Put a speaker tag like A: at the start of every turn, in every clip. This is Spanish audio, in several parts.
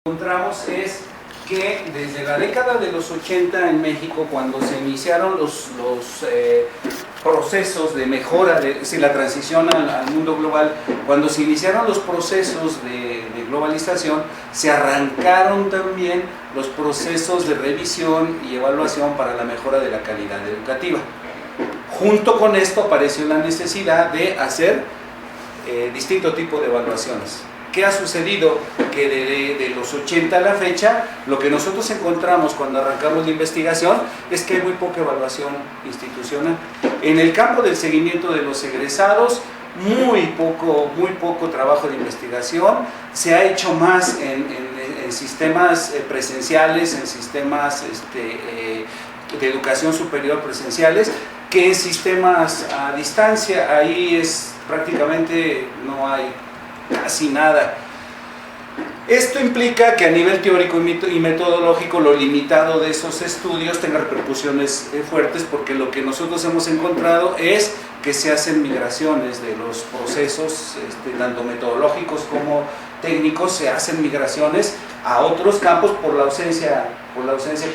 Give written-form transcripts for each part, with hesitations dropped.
A: Encontramos es que desde la década de los 80 en México, cuando se iniciaron los procesos de mejora, la transición al mundo global, cuando se iniciaron los procesos de globalización, se arrancaron también los procesos de revisión y evaluación para la mejora de la calidad educativa. Junto con esto apareció la necesidad de hacer distinto tipo de evaluaciones. ¿Qué ha sucedido? Que de los 80 a la fecha, lo que nosotros encontramos cuando arrancamos la investigación es que hay muy poca evaluación institucional. En el campo del seguimiento de los egresados, muy poco trabajo de investigación. Se ha hecho más en sistemas presenciales, en sistemas de educación superior presenciales, que en sistemas a distancia. Ahí es prácticamente no hay casi nada. Esto implica que a nivel teórico y metodológico lo limitado de esos estudios tenga repercusiones fuertes, porque lo que nosotros hemos encontrado es que se hacen migraciones de los procesos, tanto metodológicos como técnicos, se hacen migraciones a otros campos por la ausencia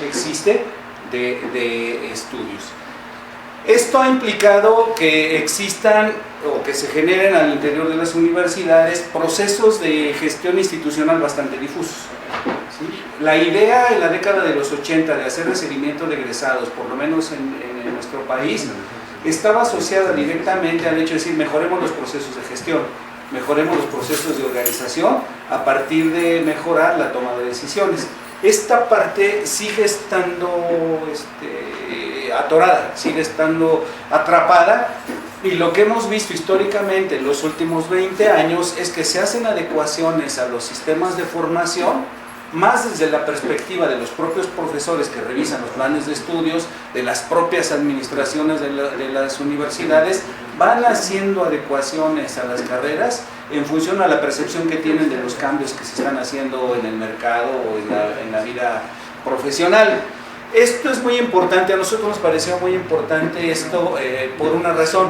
A: que existe de estudios. Esto ha implicado que existan o que se generen al interior de las universidades procesos de gestión institucional bastante difusos. ¿Sí? La idea en la década de los 80 de hacer el seguimiento de egresados, por lo menos en nuestro país, estaba asociada directamente al hecho de decir: mejoremos los procesos de gestión, mejoremos los procesos de organización a partir de mejorar la toma de decisiones. Esta parte sigue estando atorada, sigue estando atrapada, y lo que hemos visto históricamente en los últimos 20 años es que se hacen adecuaciones a los sistemas de formación, más desde la perspectiva de los propios profesores que revisan los planes de estudios, de las propias administraciones de las universidades, van haciendo adecuaciones a las carreras en función a la percepción que tienen de los cambios que se están haciendo en el mercado o en la vida profesional. Esto es muy importante, a nosotros nos pareció muy importante esto por una razón,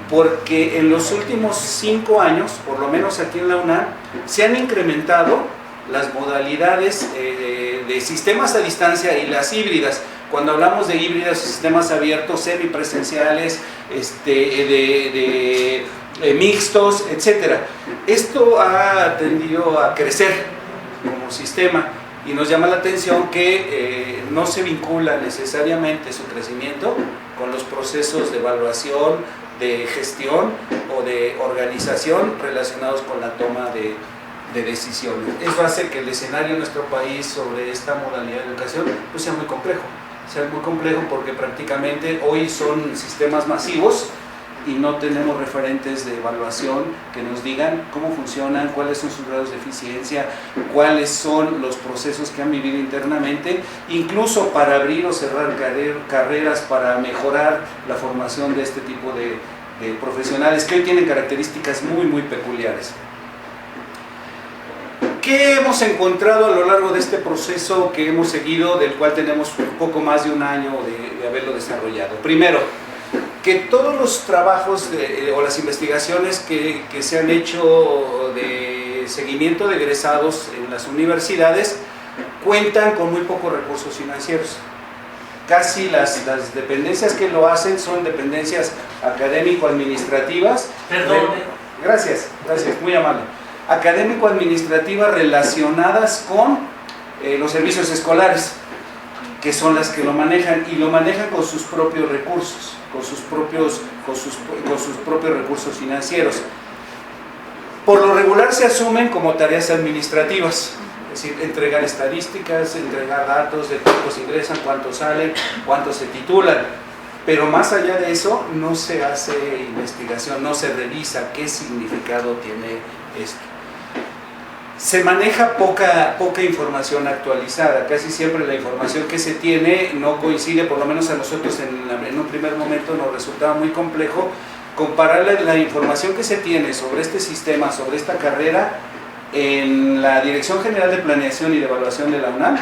A: porque en los últimos 5 años, por lo menos aquí en la UNAM, se han incrementado las modalidades de sistemas a distancia y las híbridas. Cuando hablamos de híbridas, sistemas abiertos, semipresenciales, mixtos, etc. Esto ha tendido a crecer como sistema, y nos llama la atención que no se vincula necesariamente su crecimiento con los procesos de evaluación, de gestión o de organización relacionados con la toma de decisiones. Eso hace que el escenario en nuestro país sobre esta modalidad de educación pues sea muy complejo, porque prácticamente hoy son sistemas masivos y no tenemos referentes de evaluación que nos digan cómo funcionan, cuáles son sus grados de eficiencia, cuáles son los procesos que han vivido internamente, incluso para abrir o cerrar carreras, para mejorar la formación de este tipo de profesionales que hoy tienen características muy peculiares. ¿Qué hemos encontrado a lo largo de este proceso que hemos seguido, del cual tenemos un poco más de un año de haberlo desarrollado? Primero, que todos los trabajos o las investigaciones que se han hecho de seguimiento de egresados en las universidades cuentan con muy pocos recursos financieros. Casi las dependencias que lo hacen son dependencias académico-administrativas.
B: Perdón.
A: Gracias, muy amable. Académico-administrativas relacionadas con los servicios escolares, que son las que lo manejan, y lo manejan con sus propios recursos, con sus propios recursos financieros. Por lo regular se asumen como tareas administrativas, es decir, entregar estadísticas, entregar datos de cuántos ingresan, cuántos salen, cuántos se titulan, pero más allá de eso no se hace investigación, no se revisa qué significado tiene esto. Se maneja poca información actualizada, casi siempre la información que se tiene no coincide, por lo menos a nosotros en un primer momento nos resultaba muy complejo comparar la información que se tiene sobre este sistema, sobre esta carrera, en la Dirección General de Planeación y de Evaluación de la UNAM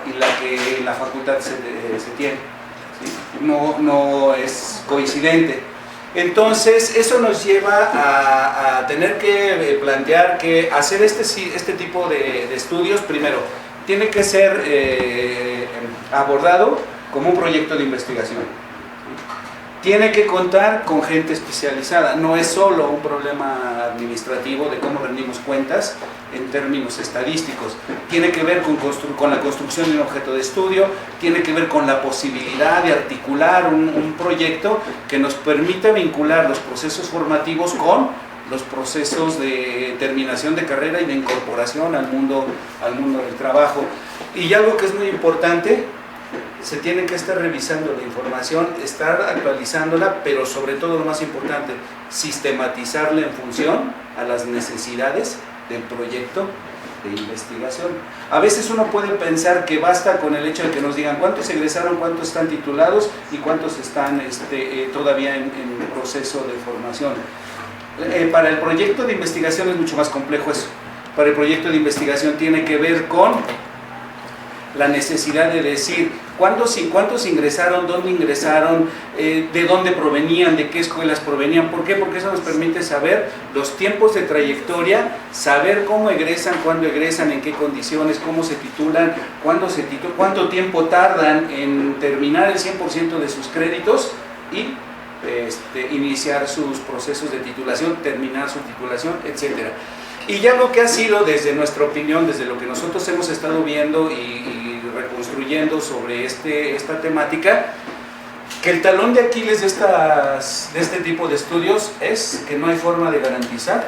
A: y la que en la facultad se tiene. ¿Sí? No es coincidente. Entonces, eso nos lleva a tener que plantear que hacer este tipo de estudios, primero, tiene que ser abordado como un proyecto de investigación. Tiene que contar con gente especializada, no es solo un problema administrativo de cómo rendimos cuentas en términos estadísticos, tiene que ver con la construcción de un objeto de estudio, tiene que ver con la posibilidad de articular un proyecto que nos permita vincular los procesos formativos con los procesos de terminación de carrera y de incorporación al mundo del trabajo. Y algo que es muy importante, se tiene que estar revisando la información, estar actualizándola, pero sobre todo lo más importante, sistematizarla en función a las necesidades del proyecto de investigación. A veces uno puede pensar que basta con el hecho de que nos digan cuántos egresaron, cuántos están titulados y cuántos están todavía en proceso de formación. Para el proyecto de investigación es mucho más complejo eso. Para el proyecto de investigación tiene que ver con la necesidad de decir cuántos ingresaron, dónde ingresaron, de dónde provenían, de qué escuelas provenían. ¿Por qué? Porque eso nos permite saber los tiempos de trayectoria, saber cómo egresan, cuándo egresan, en qué condiciones, cómo se titulan, cuánto tiempo tardan en terminar el 100% de sus créditos y iniciar sus procesos de titulación, terminar su titulación, etcétera. Y ya lo que ha sido, desde nuestra opinión, desde lo que nosotros hemos estado viendo y reconstruyendo sobre esta temática, que el talón de Aquiles de este tipo de estudios es que no hay forma de garantizar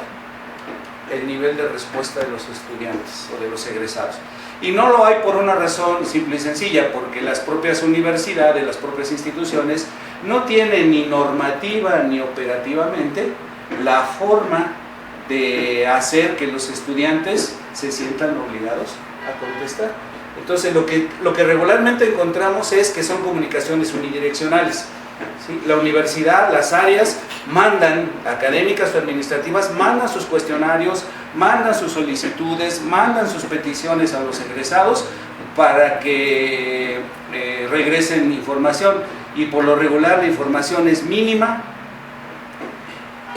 A: el nivel de respuesta de los estudiantes o de los egresados. Y no lo hay por una razón simple y sencilla, porque las propias universidades, las propias instituciones, no tienen ni normativa ni operativamente la forma de hacer que los estudiantes se sientan obligados a contestar. Entonces lo que regularmente encontramos es que son comunicaciones unidireccionales, ¿sí? La universidad, las áreas mandan, académicas o administrativas, mandan sus cuestionarios, mandan sus solicitudes, mandan sus peticiones a los egresados para que regresen información, y por lo regular la información es mínima,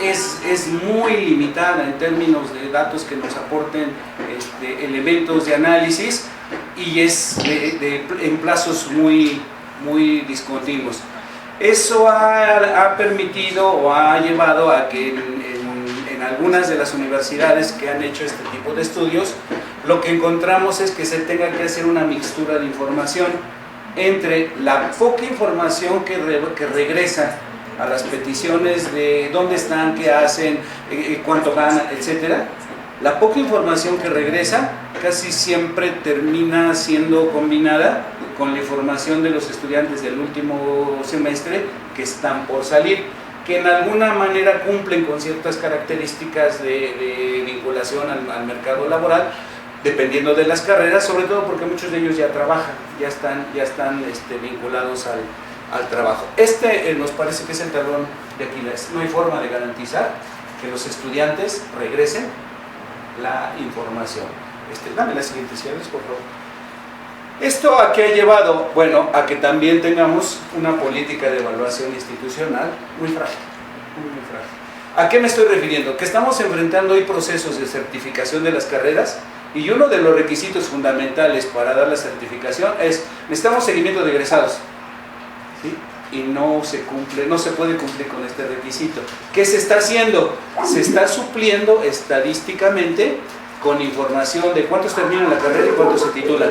A: es muy limitada en términos de datos que nos aporten elementos de análisis, y es en plazos muy discontinuos. Eso ha permitido o ha llevado a que en algunas de las universidades que han hecho este tipo de estudios, lo que encontramos es que se tenga que hacer una mixtura de información entre la poca información que regresa a las peticiones de dónde están, qué hacen, cuánto ganan, etcétera. La poca información que regresa casi siempre termina siendo combinada con la información de los estudiantes del último semestre que están por salir, que en alguna manera cumplen con ciertas características de vinculación al mercado laboral, dependiendo de las carreras, sobre todo porque muchos de ellos ya trabajan, ya están vinculados al trabajo. Nos parece que es el talón de Aquiles. No hay forma de garantizar que los estudiantes regresen la información. Dame las siguientes slides, por favor. ¿Esto a qué ha llevado? Bueno, a que también tengamos una política de evaluación institucional muy frágil, muy frágil. ¿A qué me estoy refiriendo? Que estamos enfrentando hoy procesos de certificación de las carreras, y uno de los requisitos fundamentales para dar la certificación es: necesitamos seguimiento de egresados, ¿sí? Y no se puede cumplir con este requisito. ¿Qué se está haciendo? Se está supliendo estadísticamente con información de cuántos terminan la carrera y cuántos se titulan,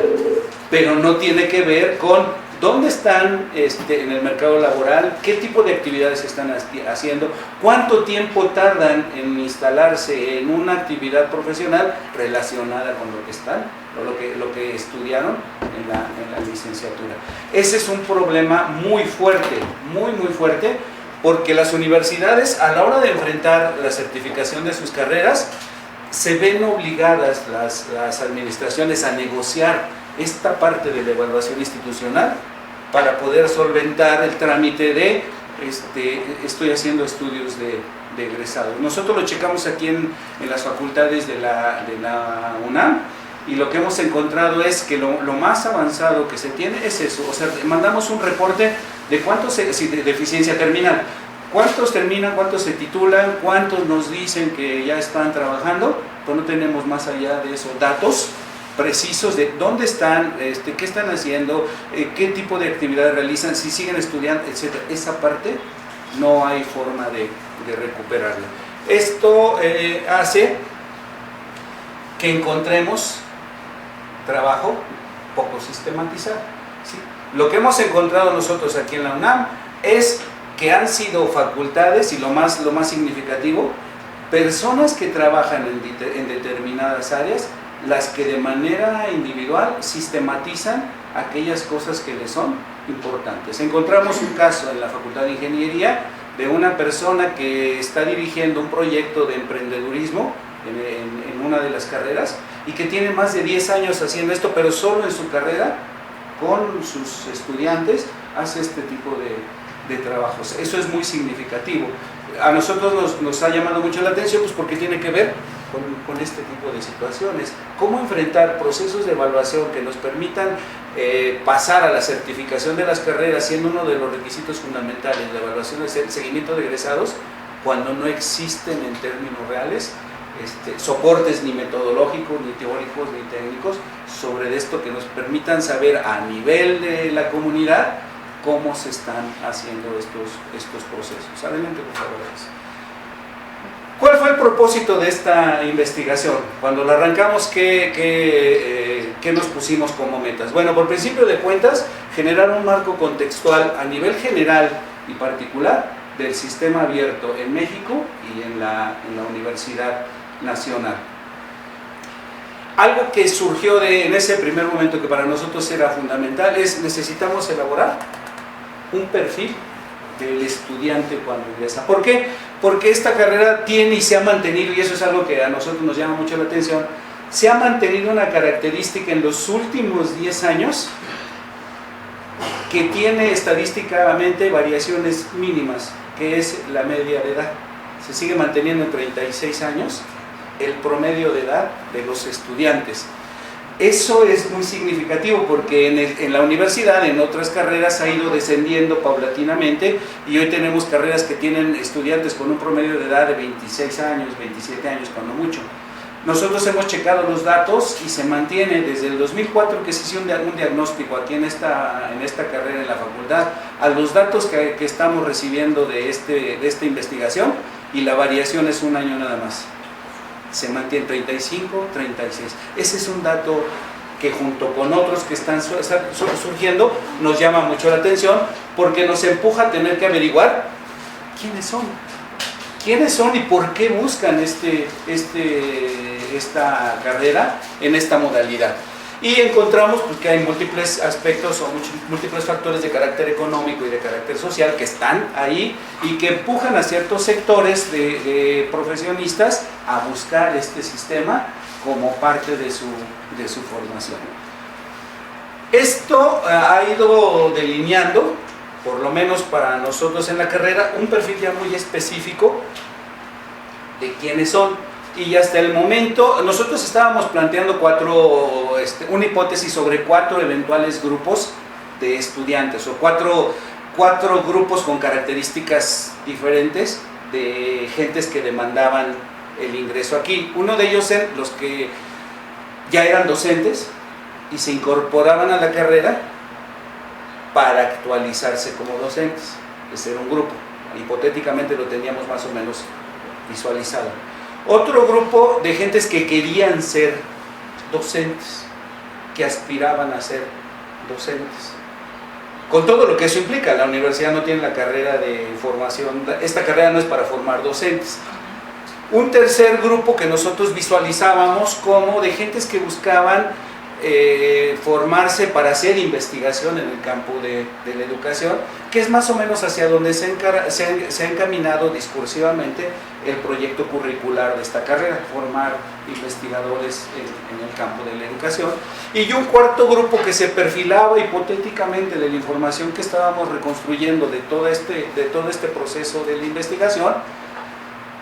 A: pero no tiene que ver con dónde están en el mercado laboral, qué tipo de actividades están haciendo, cuánto tiempo tardan en instalarse en una actividad profesional relacionada con lo que están o lo que estudiaron en la licenciatura. Ese es un problema muy fuerte, muy fuerte, porque las universidades, a la hora de enfrentar la certificación de sus carreras, se ven obligadas las administraciones a negociar esta parte de la evaluación institucional para poder solventar el trámite de estoy haciendo estudios de egresados. Nosotros lo checamos aquí en las facultades de la UNAM, y lo que hemos encontrado es que lo más avanzado que se tiene es eso. O sea, mandamos un reporte de cuánto de eficiencia terminal, ¿Cuántos terminan, cuántos se titulan, cuántos nos dicen que ya están trabajando? Pues no tenemos más allá de esos datos precisos de dónde están, qué están haciendo, qué tipo de actividades realizan, si siguen estudiando, etc. Esa parte no hay forma de recuperarla. Esto hace que encontremos trabajo poco sistematizado, ¿sí? Lo que hemos encontrado nosotros aquí en la UNAM es que han sido facultades, y lo más significativo, personas que trabajan en determinadas áreas, las que de manera individual sistematizan aquellas cosas que les son importantes. Encontramos un caso en la Facultad de Ingeniería de una persona que está dirigiendo un proyecto de emprendedurismo en una de las carreras y que tiene más de 10 años haciendo esto, pero solo en su carrera, con sus estudiantes, hace este tipo de trabajos. Eso es muy significativo. A nosotros nos ha llamado mucho la atención, pues porque tiene que ver con este tipo de situaciones. Cómo enfrentar procesos de evaluación que nos permitan pasar a la certificación de las carreras, siendo uno de los requisitos fundamentales de evaluación del seguimiento de egresados, cuando no existen en términos reales soportes ni metodológicos, ni teóricos, ni técnicos sobre esto que nos permitan saber a nivel de la comunidad cómo se están haciendo estos procesos. Adelante, por favor. ¿Cuál fue el propósito de esta investigación? Cuando la arrancamos, ¿qué nos pusimos como metas? Bueno, por principio de cuentas, generar un marco contextual a nivel general y particular del sistema abierto en México y en la Universidad Nacional. Algo que surgió en ese primer momento que para nosotros era fundamental es: necesitamos elaborar un perfil del estudiante cuando ingresa. ¿Por qué? Porque esta carrera tiene y se ha mantenido, y eso es algo que a nosotros nos llama mucho la atención, se ha mantenido una característica en los últimos 10 años que tiene estadísticamente variaciones mínimas, que es la media de edad. Se sigue manteniendo en 36 años el promedio de edad de los estudiantes. Eso es muy significativo porque en la universidad, en otras carreras, ha ido descendiendo paulatinamente, y hoy tenemos carreras que tienen estudiantes con un promedio de edad de 26 años, 27 años, cuando mucho. Nosotros hemos checado los datos y se mantiene desde el 2004 que se hizo un diagnóstico aquí en esta carrera en la facultad, a los datos que estamos recibiendo de esta investigación, y la variación es un año nada más. Se mantiene 35, 36. Ese es un dato que, junto con otros que están surgiendo, nos llama mucho la atención, porque nos empuja a tener que averiguar quiénes son y por qué buscan esta carrera en esta modalidad. Y encontramos pues, que hay múltiples aspectos o múltiples factores de carácter económico y de carácter social que están ahí y que empujan a ciertos sectores de profesionistas a buscar este sistema como parte de su formación. Esto ha ido delineando, por lo menos para nosotros en la carrera, un perfil ya muy específico de quiénes son. Y hasta el momento nosotros estábamos planteando una hipótesis sobre 4 eventuales grupos de estudiantes, o cuatro grupos con características diferentes de gentes que demandaban el ingreso aquí. Uno de ellos eran los que ya eran docentes y se incorporaban a la carrera para actualizarse como docentes. Ese era un grupo, hipotéticamente lo teníamos más o menos visualizado. Otro grupo de gentes que querían ser docentes, que aspiraban a ser docentes, con todo lo que eso implica. La universidad no tiene la carrera de formación, esta carrera no es para formar docentes. Un tercer grupo que nosotros visualizábamos como de gentes que buscaban formarse para hacer investigación en el campo de la educación, que es más o menos hacia donde se ha encaminado discursivamente el proyecto curricular de esta carrera: formar investigadores en el campo de la educación. Y un cuarto grupo que se perfilaba hipotéticamente de la información que estábamos reconstruyendo de todo este proceso de la investigación,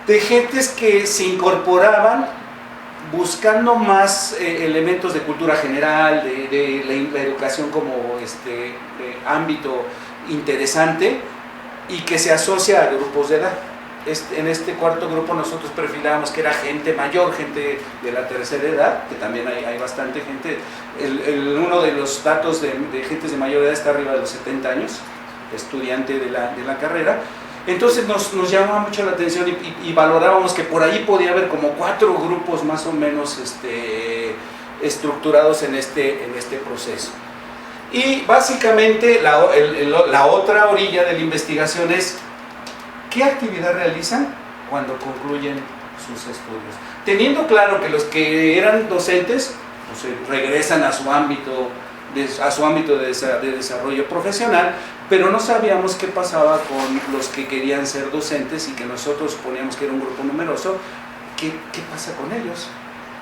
A: de gentes que se incorporaban buscando más elementos de cultura general, de la educación como ámbito interesante, y que se asocia a grupos de edad. En este cuarto grupo nosotros perfilábamos que era gente mayor, gente de la tercera edad, que también hay bastante gente. Uno de los datos de gentes de mayor edad está arriba de los 70 años, estudiante de la carrera. Entonces nos llamaba mucho la atención y valorábamos que por ahí podía haber como 4 grupos más o menos estructurados en este proceso. Y básicamente la otra orilla de la investigación es ¿qué actividad realizan cuando concluyen sus estudios? Teniendo claro que los que eran docentes pues, regresan a su ámbito de desarrollo profesional, pero no sabíamos qué pasaba con los que querían ser docentes y que nosotros poníamos que era un grupo numeroso. ¿Qué pasa con ellos?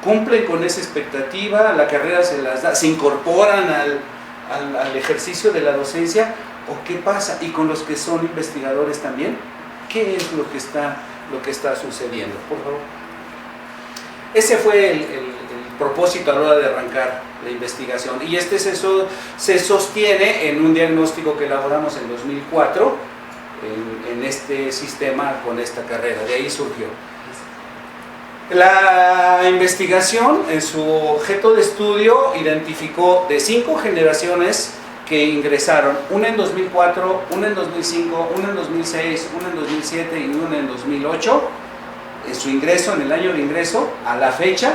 A: ¿Cumplen con esa expectativa? ¿La carrera se las da? ¿Se incorporan al ejercicio de la docencia? ¿O qué pasa? ¿Y con los que son investigadores también? ¿Qué es lo que está sucediendo? Por favor. Ese fue el propósito a la hora de arrancar la investigación. Y se sostiene en un diagnóstico que elaboramos en 2004 en este sistema con esta carrera. De ahí surgió. La investigación, en su objeto de estudio, identificó de 5 generaciones que ingresaron, una en 2004, una en 2005, una en 2006, una en 2007 y una en 2008, en su ingreso, en el año de ingreso, a la fecha,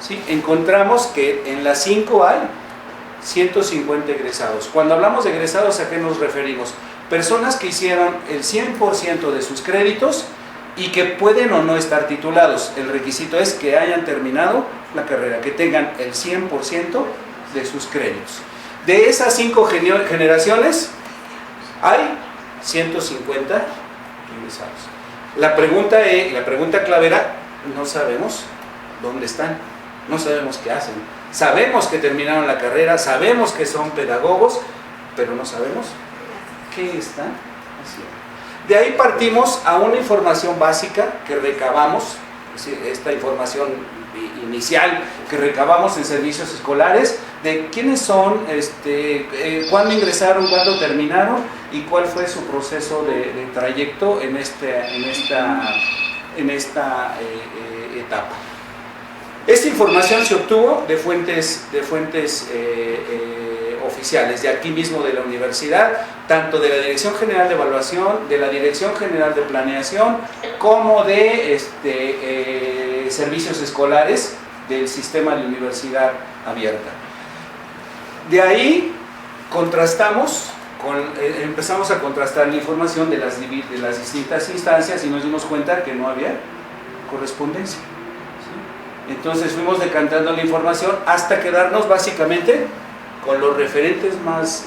A: ¿sí? Encontramos que en las 5 hay 150 egresados. Cuando hablamos de egresados, ¿a qué nos referimos? Personas que hicieron el 100% de sus créditos y que pueden o no estar titulados. El requisito es que hayan terminado la carrera, que tengan el 100% de sus créditos. De esas 5 generaciones, hay 150 egresados. La pregunta clave era, no sabemos dónde están, no sabemos qué hacen. Sabemos que terminaron la carrera, sabemos que son pedagogos, pero no sabemos qué están haciendo. De ahí partimos a una información básica que recabamos, esta información inicial que recabamos en servicios escolares, de quiénes son, cuándo ingresaron, cuándo terminaron y cuál fue su proceso de trayecto en esta etapa. Esta información se obtuvo de fuentes oficiales, de aquí mismo de la universidad, tanto de la Dirección General de Evaluación, de la Dirección General de Planeación, como de servicios escolares del sistema de universidad abierta. De ahí empezamos a contrastar la información de las distintas instancias y nos dimos cuenta que no había correspondencia. Entonces fuimos decantando la información hasta quedarnos básicamente con los referentes más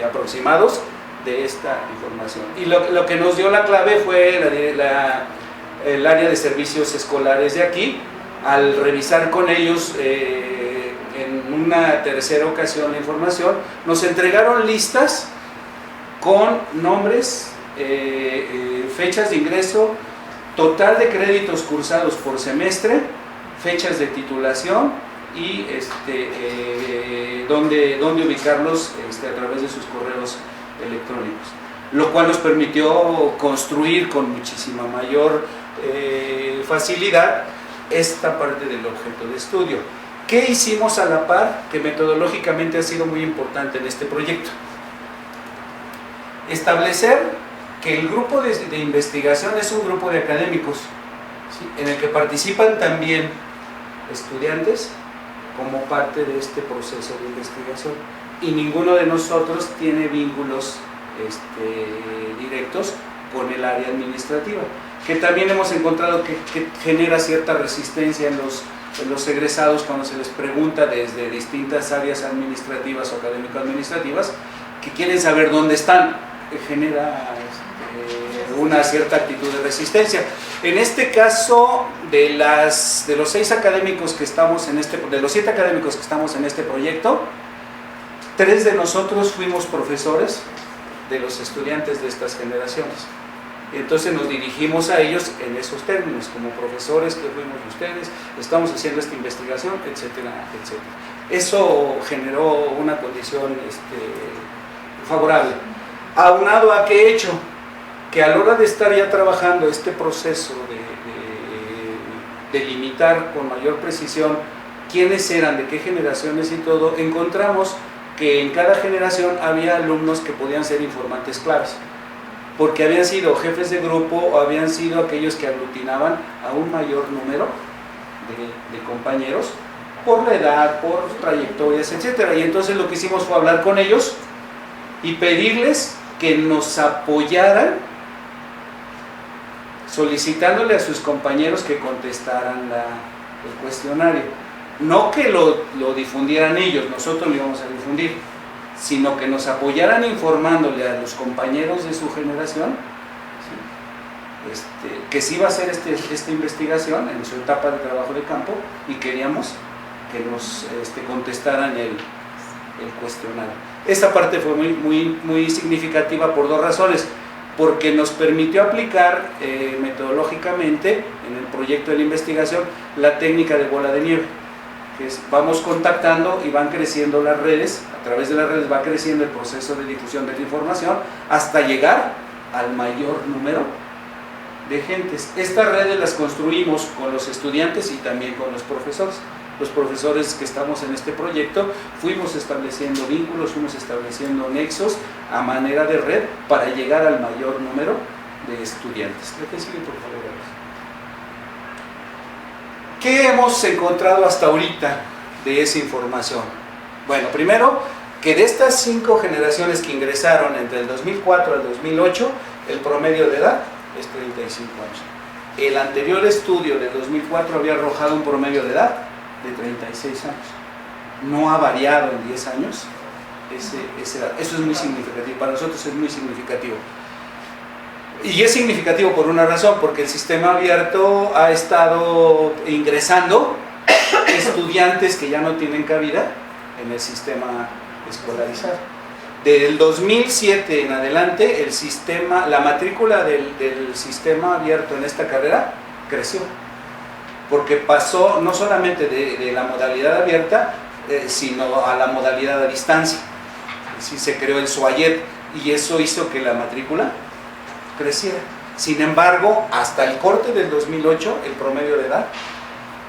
A: aproximados de esta información. Y lo que nos dio la clave fue el área de servicios escolares de aquí. Al revisar con ellos en una tercera ocasión la información, nos entregaron listas con nombres, fechas de ingreso, total de créditos cursados por semestre, fechas de titulación y dónde ubicarlos a través de sus correos electrónicos, lo cual nos permitió construir con muchísima mayor facilidad esta parte del objeto de estudio. ¿Qué hicimos a la par? Que metodológicamente ha sido muy importante en este proyecto. Establecer que el grupo de investigación es un grupo de académicos, ¿sí? En el que participan también estudiantes como parte de este proceso de investigación, y ninguno de nosotros tiene vínculos directos con el área administrativa, que también hemos encontrado que genera cierta resistencia en los egresados cuando se les pregunta desde distintas áreas administrativas o académico-administrativas que quieren saber dónde están. Genera una cierta actitud de resistencia. En este caso, de los 6 académicos que estamos de los 7 académicos que estamos en este proyecto, 3 de nosotros fuimos profesores de los estudiantes de estas generaciones. Entonces nos dirigimos a ellos en esos términos, como profesores que fuimos de ustedes, estamos haciendo esta investigación, etcétera, etcétera. Eso generó una condición favorable. Aunado a qué hecho, que a la hora de estar ya trabajando este proceso de delimitar con mayor precisión quiénes eran, de qué generaciones y todo, encontramos que en cada generación había alumnos que podían ser informantes claves, porque habían sido jefes de grupo o habían sido aquellos que aglutinaban a un mayor número de compañeros por la edad, por trayectorias, etcétera. Y entonces lo que hicimos fue hablar con ellos y pedirles que nos apoyaran solicitándole a sus compañeros que contestaran el cuestionario. No que lo difundieran ellos, nosotros lo íbamos a difundir, sino que nos apoyaran informándole a los compañeros de su generación, ¿sí? Que sí iba a hacer esta investigación en su etapa de trabajo de campo, y queríamos que nos contestaran el cuestionario. Esta parte fue muy significativa por dos razones: porque nos permitió aplicar metodológicamente en el proyecto de la investigación la técnica de bola de nieve, que es, vamos contactando y van creciendo las redes, a través de las redes va creciendo el proceso de difusión de la información hasta llegar al mayor número de gentes. Estas redes las construimos con los estudiantes y también con los profesores. Los profesores que estamos en este proyecto fuimos estableciendo vínculos, fuimos estableciendo nexos a manera de red para llegar al mayor número de estudiantes. Creo que sigue, por favor. ¿Qué hemos encontrado hasta ahorita de esa información? Bueno, primero, que de estas 5 generaciones que ingresaron entre el 2004 al 2008, el promedio de edad es 35 años. El anterior estudio del 2004 había arrojado un promedio de edad de 36 años. No ha variado en 10 años esa edad. Eso es muy significativo, para nosotros es muy significativo. Y es significativo por una razón, porque el sistema abierto ha estado ingresando estudiantes que ya no tienen cabida en el sistema escolarizado. Del 2007 en adelante, la matrícula del sistema abierto en esta carrera creció, porque pasó no solamente de la modalidad abierta, sino a la modalidad a distancia. Sí, se creó el SUAYET y eso hizo que la matrícula creciera. Sin embargo, hasta el corte del 2008, el promedio de edad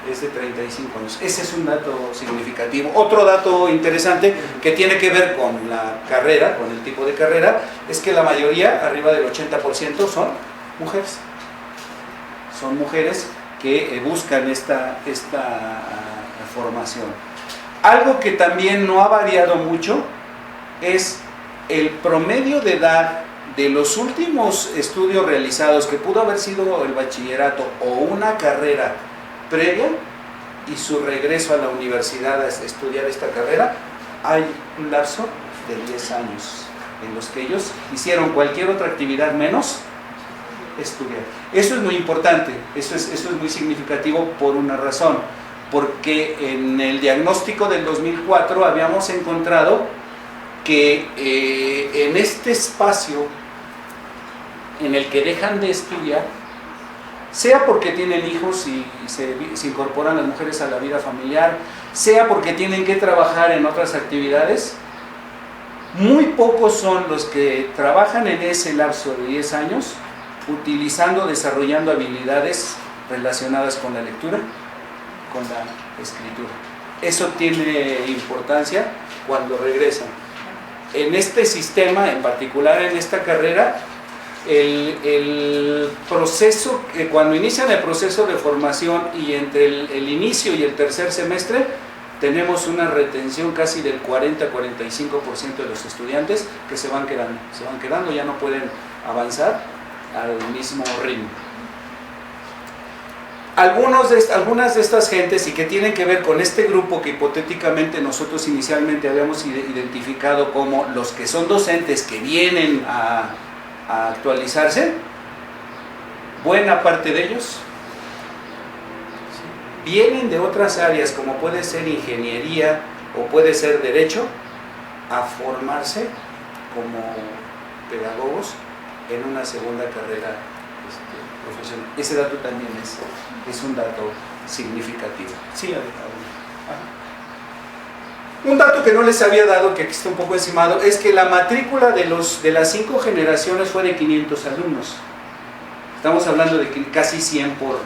A: es de 35 años. Ese es un dato significativo. Otro dato interesante que tiene que ver con la carrera, con el tipo de carrera, es que la mayoría, arriba del 80%, son mujeres. Son mujeres que buscan esta formación. Algo que también no ha variado mucho es el promedio de edad de los últimos estudios realizados, que pudo haber sido el bachillerato o una carrera previa, y su regreso a la universidad a estudiar esta carrera. Hay un lapso de 10 años en los que ellos hicieron cualquier otra actividad menos estudiar. Eso es muy importante, eso es muy significativo por una razón, porque en el diagnóstico del 2004 habíamos encontrado que en este espacio en el que dejan de estudiar, sea porque tienen hijos y se incorporan las mujeres a la vida familiar, sea porque tienen que trabajar en otras actividades, muy pocos son los que trabajan en ese lapso de 10 años desarrollando habilidades relacionadas con la lectura, con la escritura. Eso tiene importancia cuando regresan. En este sistema, en particular en esta carrera, el proceso, cuando inician el proceso de formación y entre el inicio y el tercer semestre, tenemos una retención casi del 40-45% de los estudiantes que se van quedando, ya no pueden avanzar al mismo ritmo. Algunas de estas gentes, y que tienen que ver con este grupo que hipotéticamente nosotros inicialmente habíamos identificado como los que son docentes que vienen a actualizarse, buena parte de ellos vienen de otras áreas, como puede ser ingeniería o puede ser derecho, a formarse como pedagogos en una segunda carrera profesional. Ese dato también es un dato significativo. Sí, Un dato que no les había dado, que aquí está un poco encimado, es que la matrícula de las 5 generaciones fue de 500 alumnos. Estamos hablando de casi 100 por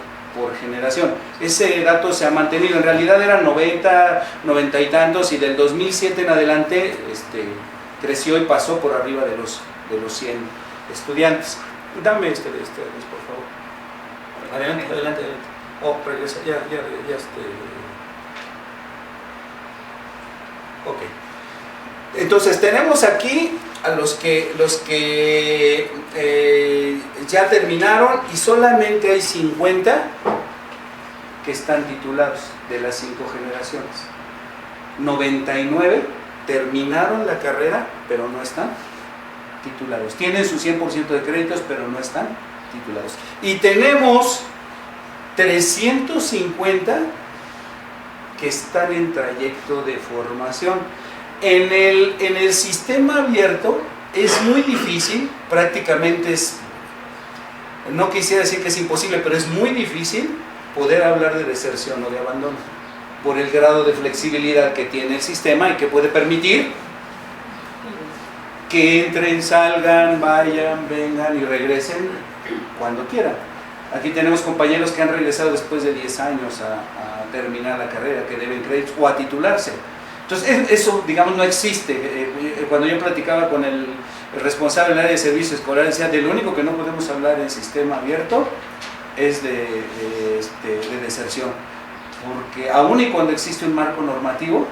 A: generación. Ese dato se ha mantenido. En realidad eran 90, 90 y tantos, y del 2007 en adelante creció y pasó por arriba de los 100 estudiantes. Dame por favor. Adelante, adelante, adelante. Oh, regresa, ya. Ok. Entonces tenemos aquí a los que ya terminaron, y solamente hay 50 que están titulados de las 5 generaciones. 99 terminaron la carrera, pero no están titulados. Tienen su 100% de créditos, pero no están titulados. Y tenemos 350 que están en trayecto de formación. En el sistema abierto es muy difícil, prácticamente no quisiera decir que es imposible, pero es muy difícil poder hablar de deserción o de abandono, por el grado de flexibilidad que tiene el sistema y que puede permitir que entren, salgan, vayan, vengan y regresen cuando quieran. Aquí tenemos compañeros que han regresado después de 10 años a terminar la carrera, que deben créditos o a titularse. Entonces eso, digamos, no existe. Cuando yo platicaba con el responsable del área de servicio escolar, decía, de lo único que no podemos hablar en sistema abierto es de deserción, porque aun y cuando existe un marco normativo,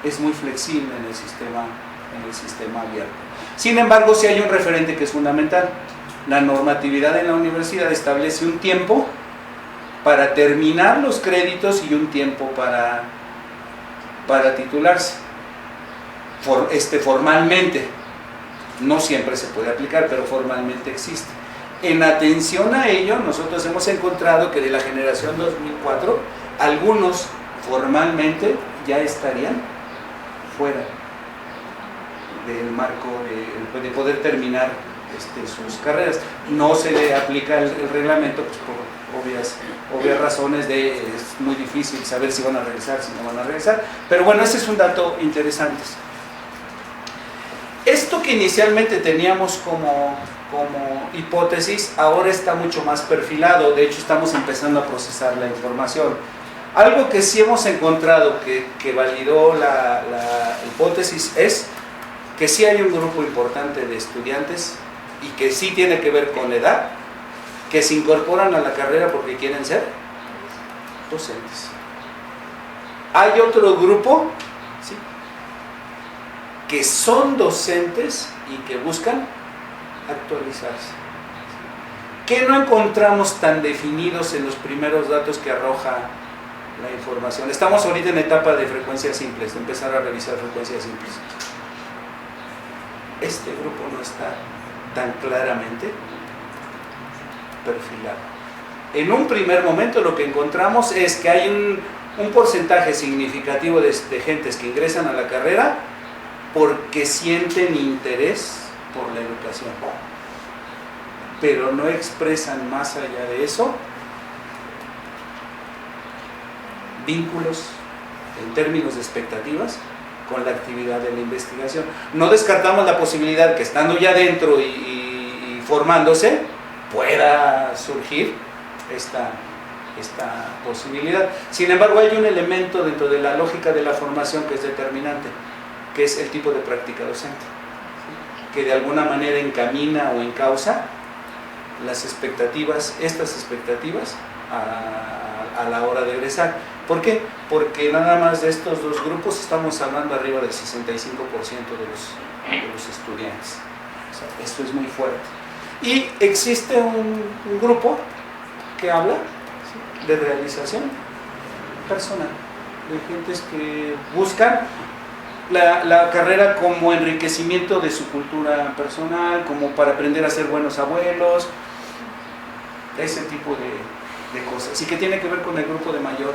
A: es muy flexible en el sistema abierto. Sin embargo, sí hay un referente que es fundamental. La normatividad en la universidad establece un tiempo para terminar los créditos y un tiempo para titularse. Formalmente, no siempre se puede aplicar, pero formalmente existe. En atención a ello, nosotros hemos encontrado que de la generación 2004, algunos formalmente ya estarían fuera del marco de poder terminar sus carreras. No se le aplica el reglamento, pues, por obvias razones es muy difícil saber si van a regresar, si no van a regresar, pero bueno, ese es un dato interesante. Esto que inicialmente teníamos como hipótesis, ahora está mucho más perfilado. De hecho, estamos empezando a procesar la información. Algo que sí hemos encontrado que validó la hipótesis es que sí hay un grupo importante de estudiantes, y que sí tiene que ver con la edad, que se incorporan a la carrera porque quieren ser docentes. Hay otro grupo, ¿sí?, que son docentes y que buscan actualizarse, que no encontramos tan definidos en los primeros datos que arroja la información. Estamos ahorita en etapa de frecuencias simples, de empezar a revisar frecuencias simples. Este grupo no está tan claramente perfilado. En un primer momento lo que encontramos es que hay un porcentaje significativo de gentes que ingresan a la carrera porque sienten interés por la educación, pero no expresan más allá de eso vínculos en términos de expectativas con la actividad de la investigación. No descartamos la posibilidad que estando ya dentro y formándose pueda surgir esta posibilidad. Sin embargo, hay un elemento dentro de la lógica de la formación que es determinante, que es el tipo de práctica docente, que de alguna manera encamina o encausa estas expectativas a la hora de egresar. ¿Por qué? Porque nada más de estos dos grupos estamos hablando arriba del 65% de los estudiantes. O sea, esto es muy fuerte. Y existe un grupo que habla, ¿sí?, de realización personal, de gentes que buscan la carrera como enriquecimiento de su cultura personal, como para aprender a ser buenos abuelos, ese tipo de cosas, y que tiene que ver con el grupo de mayor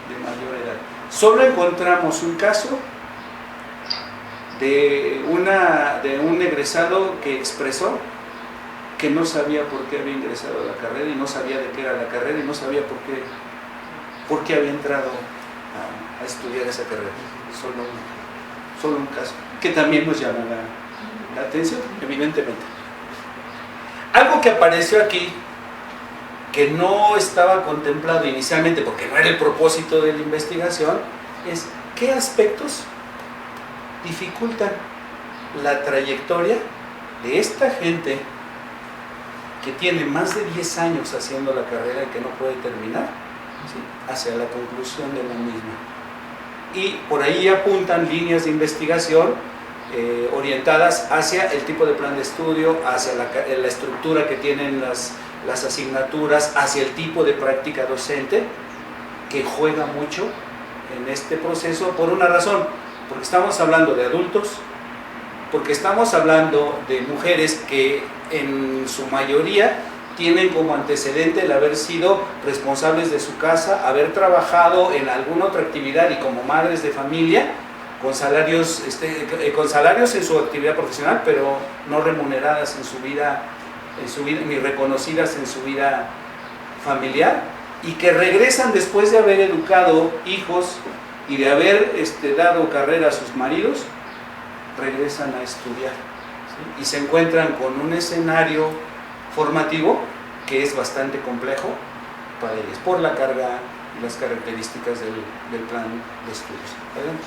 A: edad. Solo encontramos un caso de un egresado que expresó que no sabía por qué había ingresado a la carrera, y no sabía de qué era la carrera, y no sabía por qué había entrado a estudiar esa carrera. Solo uno. solo un caso, que también nos llama la atención, evidentemente. Algo que apareció aquí, que no estaba contemplado inicialmente, porque no era el propósito de la investigación, es qué aspectos dificultan la trayectoria de esta gente que tiene más de 10 años haciendo la carrera y que no puede terminar, ¿sí?, hacia la conclusión de la misma. Y por ahí apuntan líneas de investigación orientadas hacia el tipo de plan de estudio, hacia la estructura que tienen las asignaturas, hacia el tipo de práctica docente, que juega mucho en este proceso por una razón, porque estamos hablando de adultos, porque estamos hablando de mujeres que en su mayoría tienen como antecedente el haber sido responsables de su casa, haber trabajado en alguna otra actividad y como madres de familia, con salarios en su actividad profesional, pero no remuneradas en su vida, ni reconocidas en su vida familiar, y que regresan después de haber educado hijos y de haber dado carrera a sus maridos, regresan a estudiar, ¿sí?, y se encuentran con un escenario formativo que es bastante complejo para ellos, por la carga y las características del plan de estudios. Adelante.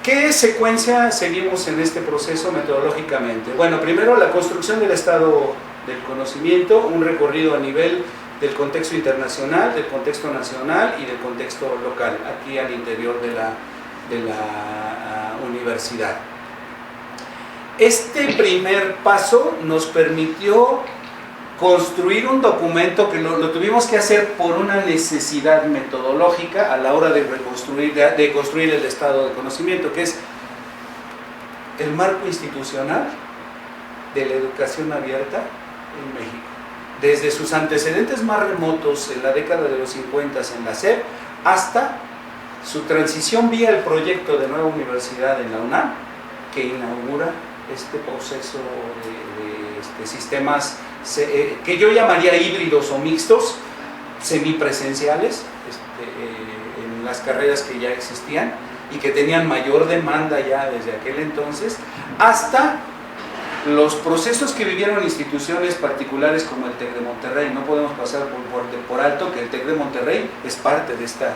A: ¿Qué secuencia seguimos en este proceso metodológicamente? Bueno, primero la construcción del estado del conocimiento, un recorrido a nivel del contexto internacional, del contexto nacional y del contexto local, aquí al interior de la universidad. Este primer paso nos permitió construir un documento que lo tuvimos que hacer por una necesidad metodológica a la hora de construir el estado de conocimiento, que es el marco institucional de la educación abierta en México. Desde sus antecedentes más remotos en la década de los 50 en la SEP, hasta su transición vía el proyecto de nueva universidad en la UNAM, que inaugura este proceso de sistemas que yo llamaría híbridos o mixtos, semipresenciales, en las carreras que ya existían y que tenían mayor demanda ya desde aquel entonces, hasta los procesos que vivieron instituciones particulares como el TEC de Monterrey. No podemos pasar por alto que el TEC de Monterrey es parte de esta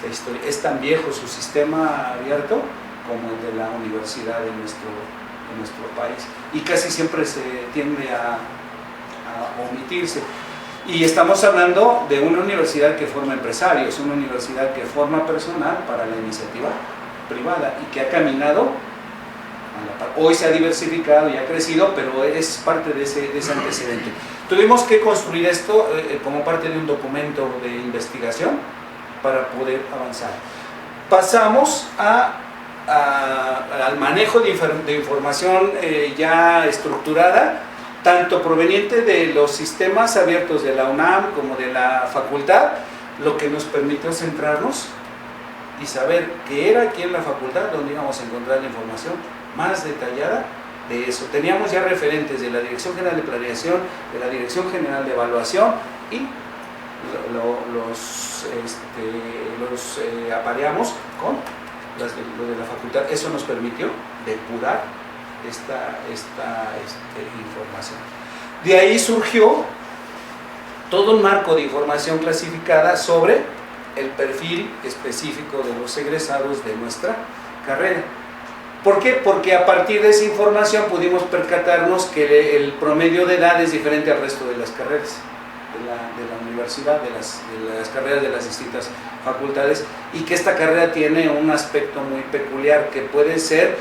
A: historia. Es tan viejo su sistema abierto como el de la universidad en nuestro país, y casi siempre se tiende a omitirse. Y estamos hablando de una universidad que forma empresarios, una universidad que forma personal para la iniciativa privada y que ha caminado a la par. Hoy se ha diversificado y ha crecido, pero es parte de ese antecedente. Tuvimos que construir esto como parte de un documento de investigación para poder avanzar. Pasamos al manejo de información ya estructurada, tanto proveniente de los sistemas abiertos de la UNAM como de la facultad, lo que nos permitió centrarnos y saber qué era aquí en la facultad donde íbamos a encontrar la información más detallada de eso. Teníamos ya referentes de la Dirección General de Planeación, de la Dirección General de Evaluación, y los apareamos con lo de la facultad. Eso nos permitió depurar esta información. De ahí surgió todo un marco de información clasificada sobre el perfil específico de los egresados de nuestra carrera. ¿Por qué? Porque a partir de esa información pudimos percatarnos que el promedio de edad es diferente al resto de las carreras de la universidad, de las carreras de las distintas facultades, y que esta carrera tiene un aspecto muy peculiar que puede ser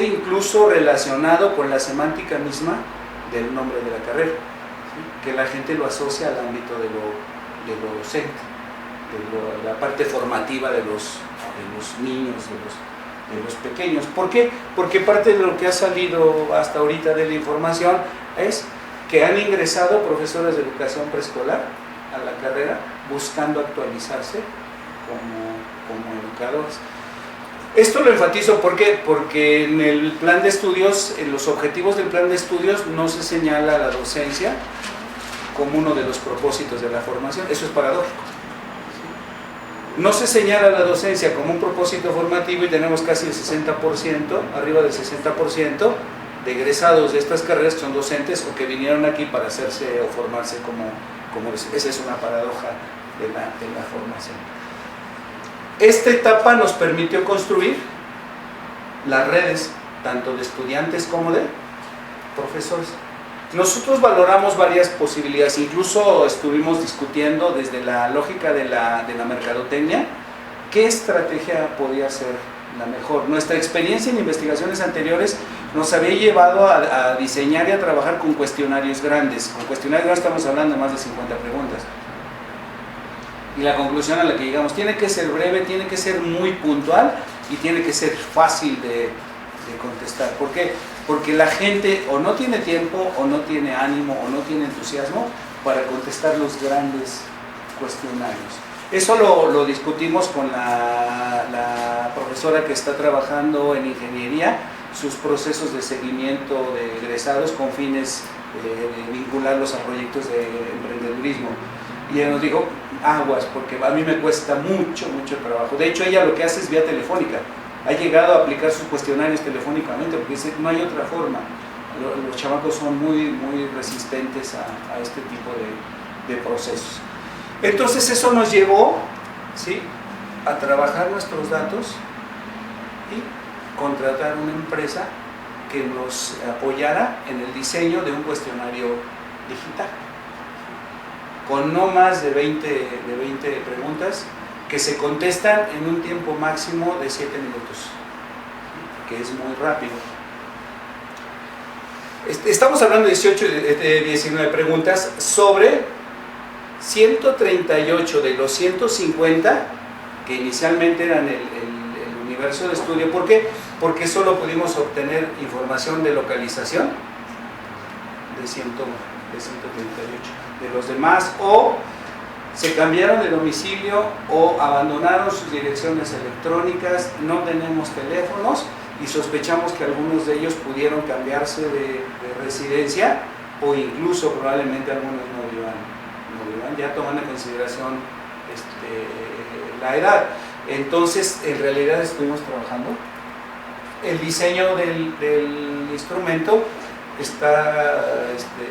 A: incluso relacionado con la semántica misma del nombre de la carrera, ¿sí?, que la gente lo asocia al ámbito de lo docente, de la parte formativa de los niños, de los pequeños. ¿Por qué? Porque parte de lo que ha salido hasta ahorita de la información es que han ingresado profesores de educación preescolar a la carrera buscando actualizarse como educadores. Esto lo enfatizo, ¿por qué? Porque en el plan de estudios, en los objetivos del plan de estudios, no se señala la docencia como uno de los propósitos de la formación. Eso es paradójico. No se señala la docencia como un propósito formativo y tenemos casi el 60%, arriba del 60% de egresados de estas carreras que son docentes o que vinieron aquí para hacerse o formarse como esa es una paradoja de la formación. Esta etapa nos permitió construir las redes, tanto de estudiantes como de profesores. Nosotros valoramos varias posibilidades, incluso estuvimos discutiendo desde la lógica de la mercadotecnia, qué estrategia podía ser la mejor. Nuestra experiencia en investigaciones anteriores nos había llevado a diseñar y a trabajar con cuestionarios grandes. Con cuestionarios grandes estamos hablando de más de 50 preguntas. Y la conclusión a la que llegamos, tiene que ser breve, tiene que ser muy puntual y tiene que ser fácil de contestar. ¿Por qué? Porque la gente o no tiene tiempo, o no tiene ánimo, o no tiene entusiasmo para contestar los grandes cuestionarios. Eso lo discutimos con la profesora que está trabajando en ingeniería, sus procesos de seguimiento de egresados con fines de vincularlos a proyectos de emprendedurismo. Y ella nos dijo, aguas, porque a mí me cuesta mucho trabajo. De hecho, ella lo que hace es vía telefónica. Ha llegado a aplicar sus cuestionarios telefónicamente porque dice, no hay otra forma. Los chamacos son muy resistentes a este tipo de procesos. Entonces eso nos llevó, ¿sí?, a trabajar nuestros datos y contratar una empresa que nos apoyara en el diseño de un cuestionario digital con no más de 20 preguntas que se contestan en un tiempo máximo de 7 minutos, que es muy rápido. Estamos hablando de 19 preguntas sobre 138 de los 150 que inicialmente eran el universo de estudio. ¿Por qué? Porque solo pudimos obtener información de localización de 138. De los demás o se cambiaron de domicilio o abandonaron sus direcciones electrónicas, no tenemos teléfonos y sospechamos que algunos de ellos pudieron cambiarse de residencia o incluso probablemente algunos no vivan, ya tomando en consideración la edad. Entonces, en realidad estuvimos trabajando. El diseño del instrumento está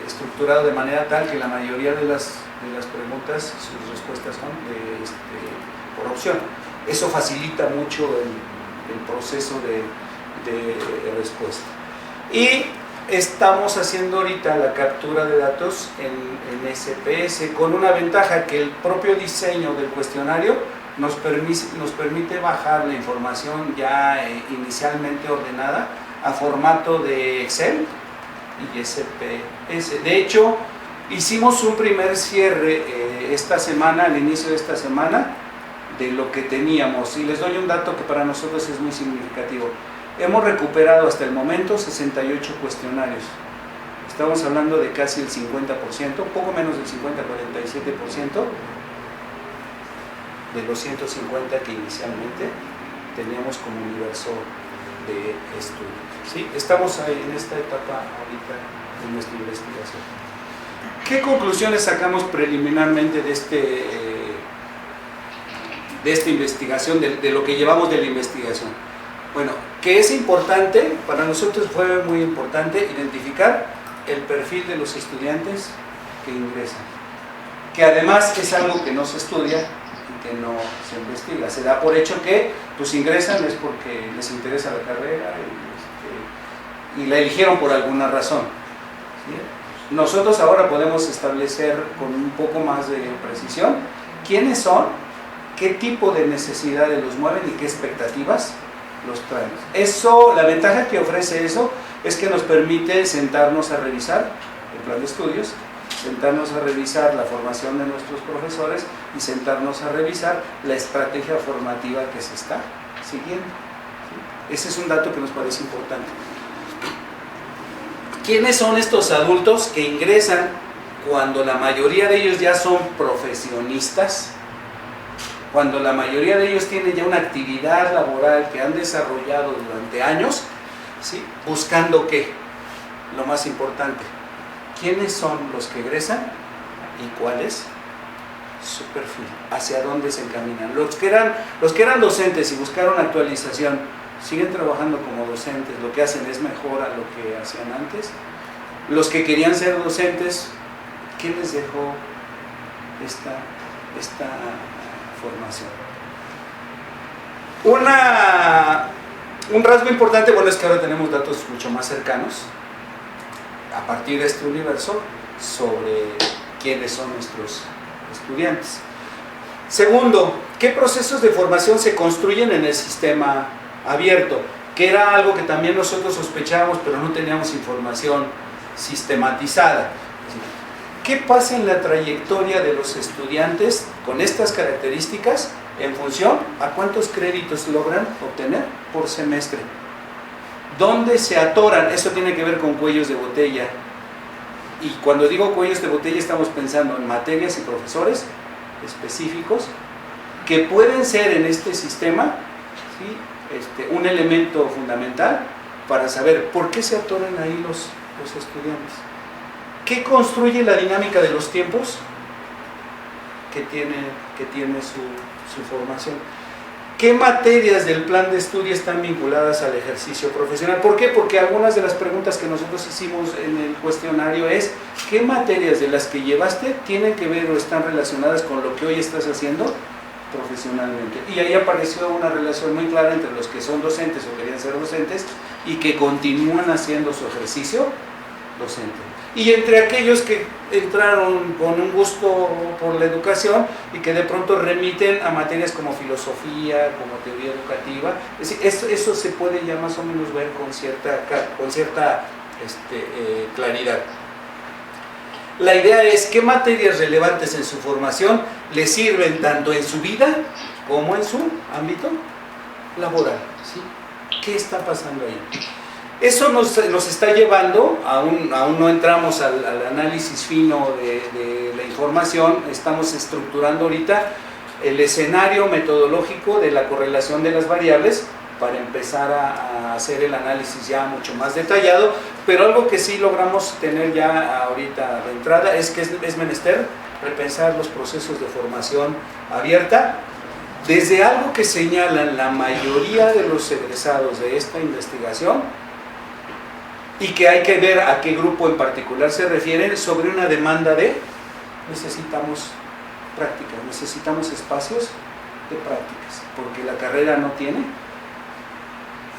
A: estructurado de manera tal que la mayoría de las preguntas, sus respuestas son por opción. Eso facilita mucho el proceso de respuesta. Y estamos haciendo ahorita la captura de datos en SPS con una ventaja, que el propio diseño del cuestionario nos permite bajar la información ya inicialmente ordenada a formato de Excel y SPS. De hecho, hicimos un primer cierre esta semana, al inicio de esta semana, de lo que teníamos. Y les doy un dato que para nosotros es muy significativo. Hemos recuperado hasta el momento 68 cuestionarios. Estamos hablando de casi el 50%, poco menos del 50-47% de los 150 que inicialmente teníamos como universo de estudio. ¿Sí? Estamos en esta etapa ahorita de nuestra investigación. ¿Qué conclusiones sacamos preliminarmente de esta investigación, de lo que llevamos de la investigación? Bueno, que es importante, para nosotros fue muy importante identificar el perfil de los estudiantes que ingresan, que además es algo que no se estudia y que no se investiga. Se da por hecho que pues ingresan es porque les interesa la carrera y la eligieron por alguna razón. ¿Sí? Nosotros ahora podemos establecer con un poco más de precisión quiénes son, qué tipo de necesidades los mueven y qué expectativas los traen. Eso, la ventaja que ofrece eso es que nos permite sentarnos a revisar el plan de estudios, sentarnos a revisar la formación de nuestros profesores y sentarnos a revisar la estrategia formativa que se está siguiendo. ¿Sí? Ese es un dato que nos parece importante. ¿Quiénes son estos adultos que ingresan cuando la mayoría de ellos ya son profesionistas? Cuando la mayoría de ellos tienen ya una actividad laboral que han desarrollado durante años, ¿sí? Buscando ¿qué? Lo más importante, ¿quiénes son los que egresan y cuáles su perfil, hacia dónde se encaminan. Los que eran docentes y buscaron actualización, siguen trabajando como docentes, lo que hacen es mejor a lo que hacían antes. Los que querían ser docentes, ¿qué les dejó esta formación? Un rasgo importante, bueno, es que ahora tenemos datos mucho más cercanos a partir de este universo sobre quiénes son nuestros estudiantes. Segundo, ¿qué procesos de formación se construyen en el sistema abierto? Que era algo que también nosotros sospechábamos, pero no teníamos información sistematizada. ¿Qué pasa en la trayectoria de los estudiantes con estas características en función a cuántos créditos logran obtener por semestre? ¿Dónde se atoran? Eso tiene que ver con cuellos de botella. Y cuando digo cuellos de botella estamos pensando en materias y profesores específicos que pueden ser en este sistema, ¿sí?, un elemento fundamental para saber por qué se atoran ahí los estudiantes. ¿Qué construye la dinámica de los tiempos que tiene su formación? ¿Qué materias del plan de estudio están vinculadas al ejercicio profesional? ¿Por qué? Porque algunas de las preguntas que nosotros hicimos en el cuestionario es ¿qué materias de las que llevaste tienen que ver o están relacionadas con lo que hoy estás haciendo profesionalmente? Y ahí apareció una relación muy clara entre los que son docentes o querían ser docentes y que continúan haciendo su ejercicio docente. Y entre aquellos que entraron con un gusto por la educación y que de pronto remiten a materias como filosofía, como teoría educativa. Es decir, eso se puede ya más o menos ver con cierta claridad. La idea es qué materias relevantes en su formación le sirven tanto en su vida como en su ámbito laboral, ¿sí? ¿Qué está pasando ahí? Eso nos está llevando, aún no entramos al análisis fino de la información, estamos estructurando ahorita el escenario metodológico de la correlación de las variables para empezar a hacer el análisis ya mucho más detallado, pero algo que sí logramos tener ya ahorita de entrada es que es menester repensar los procesos de formación abierta, desde algo que señalan la mayoría de los egresados de esta investigación, y que hay que ver a qué grupo en particular se refieren, sobre una demanda de necesitamos prácticas, necesitamos espacios de prácticas, porque la carrera no tiene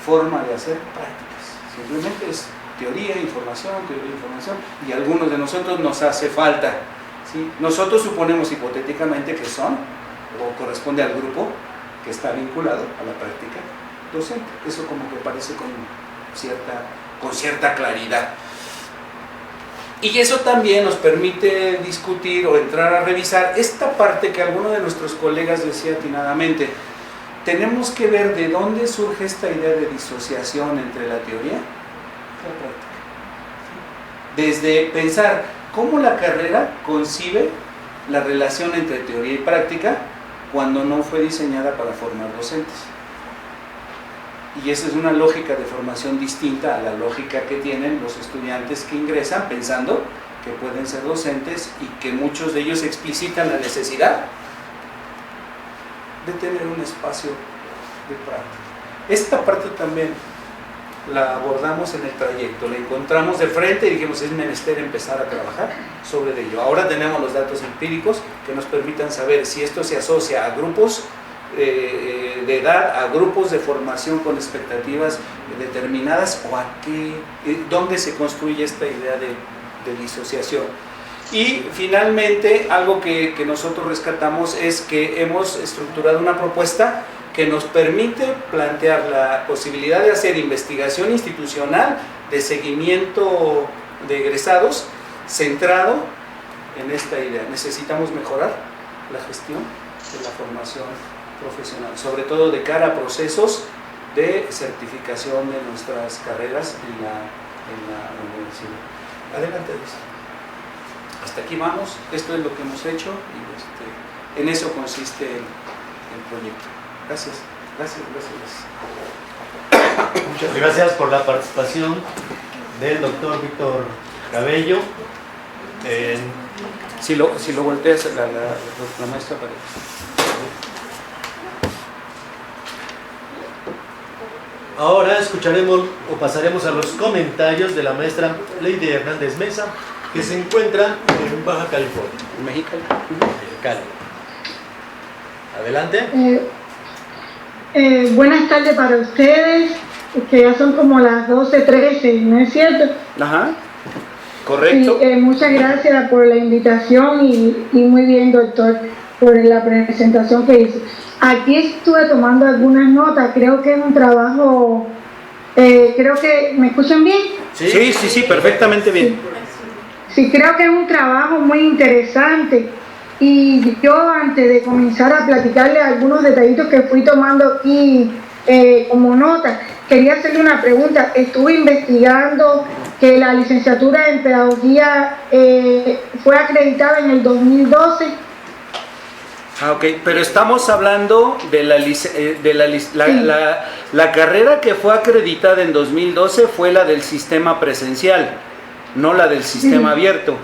A: forma de hacer prácticas, simplemente es teoría, información, y a algunos de nosotros nos hace falta, ¿sí? Nosotros suponemos hipotéticamente que son, o corresponde al grupo que está vinculado a la práctica docente. Eso como que parece con cierta claridad. Y eso también nos permite discutir o entrar a revisar esta parte que alguno de nuestros colegas decía atinadamente. Tenemos que ver de dónde surge esta idea de disociación entre la teoría y la práctica. Desde pensar cómo la carrera concibe la relación entre teoría y práctica cuando no fue diseñada para formar docentes. Y esa es una lógica de formación distinta a la lógica que tienen los estudiantes que ingresan pensando que pueden ser docentes y que muchos de ellos explicitan la necesidad de tener un espacio de práctica. Esta parte también la abordamos en el trayecto, la encontramos de frente y dijimos es menester empezar a trabajar sobre ello. Ahora tenemos los datos empíricos que nos permitan saber si esto se asocia a grupos de edad, a grupos de formación con expectativas determinadas o a dónde se construye esta idea de disociación. Y finalmente algo que nosotros rescatamos es que hemos estructurado una propuesta que nos permite plantear la posibilidad de hacer investigación institucional de seguimiento de egresados centrado en esta idea. Necesitamos mejorar la gestión de la formación profesional, sobre todo de cara a procesos de certificación de nuestras carreras en la universidad. Adelante, Luis. Hasta aquí vamos, esto es lo que hemos hecho y en eso consiste el proyecto. Gracias.
B: Muchas gracias por la participación del doctor Víctor Cabello
A: Si lo volteas, la maestra aparece.
B: Ahora escucharemos o pasaremos a los comentarios de la maestra Lady Hernández Mesa, que se encuentra en Baja California.
A: Mexicali.
B: Adelante.
C: Buenas tardes para ustedes, que ya son como las 12:13, ¿no es cierto?
A: Ajá, correcto.
C: Sí, muchas gracias por la invitación y muy bien, doctor, por la presentación que hizo. Aquí estuve tomando algunas notas, creo que es un trabajo, creo que, ¿me escuchan bien?
A: Sí, perfectamente bien.
C: Sí, creo que es un trabajo muy interesante y yo antes de comenzar a platicarle algunos detallitos que fui tomando aquí como nota, quería hacerle una pregunta. Estuve investigando que la licenciatura en pedagogía fue acreditada en el 2012.
A: Ok, pero estamos hablando de la carrera que fue acreditada en 2012 fue la del sistema presencial, no la del sistema abierto.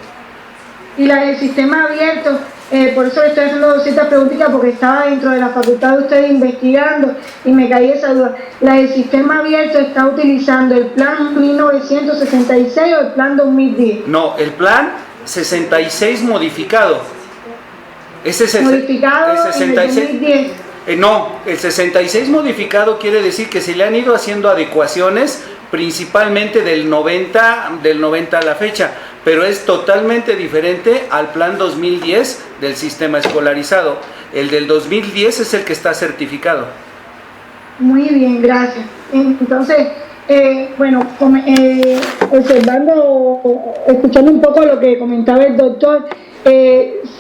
C: Y la del sistema abierto, por eso le estoy haciendo ciertas preguntitas porque estaba dentro de la facultad de ustedes investigando y me caí esa duda. ¿La del sistema abierto está utilizando el plan 1966 o el plan 2010?
A: No, el plan 66 modificado.
C: Modificado en el 2010.
A: No, el 66 modificado quiere decir que se le han ido haciendo adecuaciones principalmente del 90 a la fecha, pero es totalmente diferente al plan 2010 del sistema escolarizado. El del 2010 es el que está certificado.
C: Muy bien, gracias. Entonces, escuchando un poco lo que comentaba el doctor,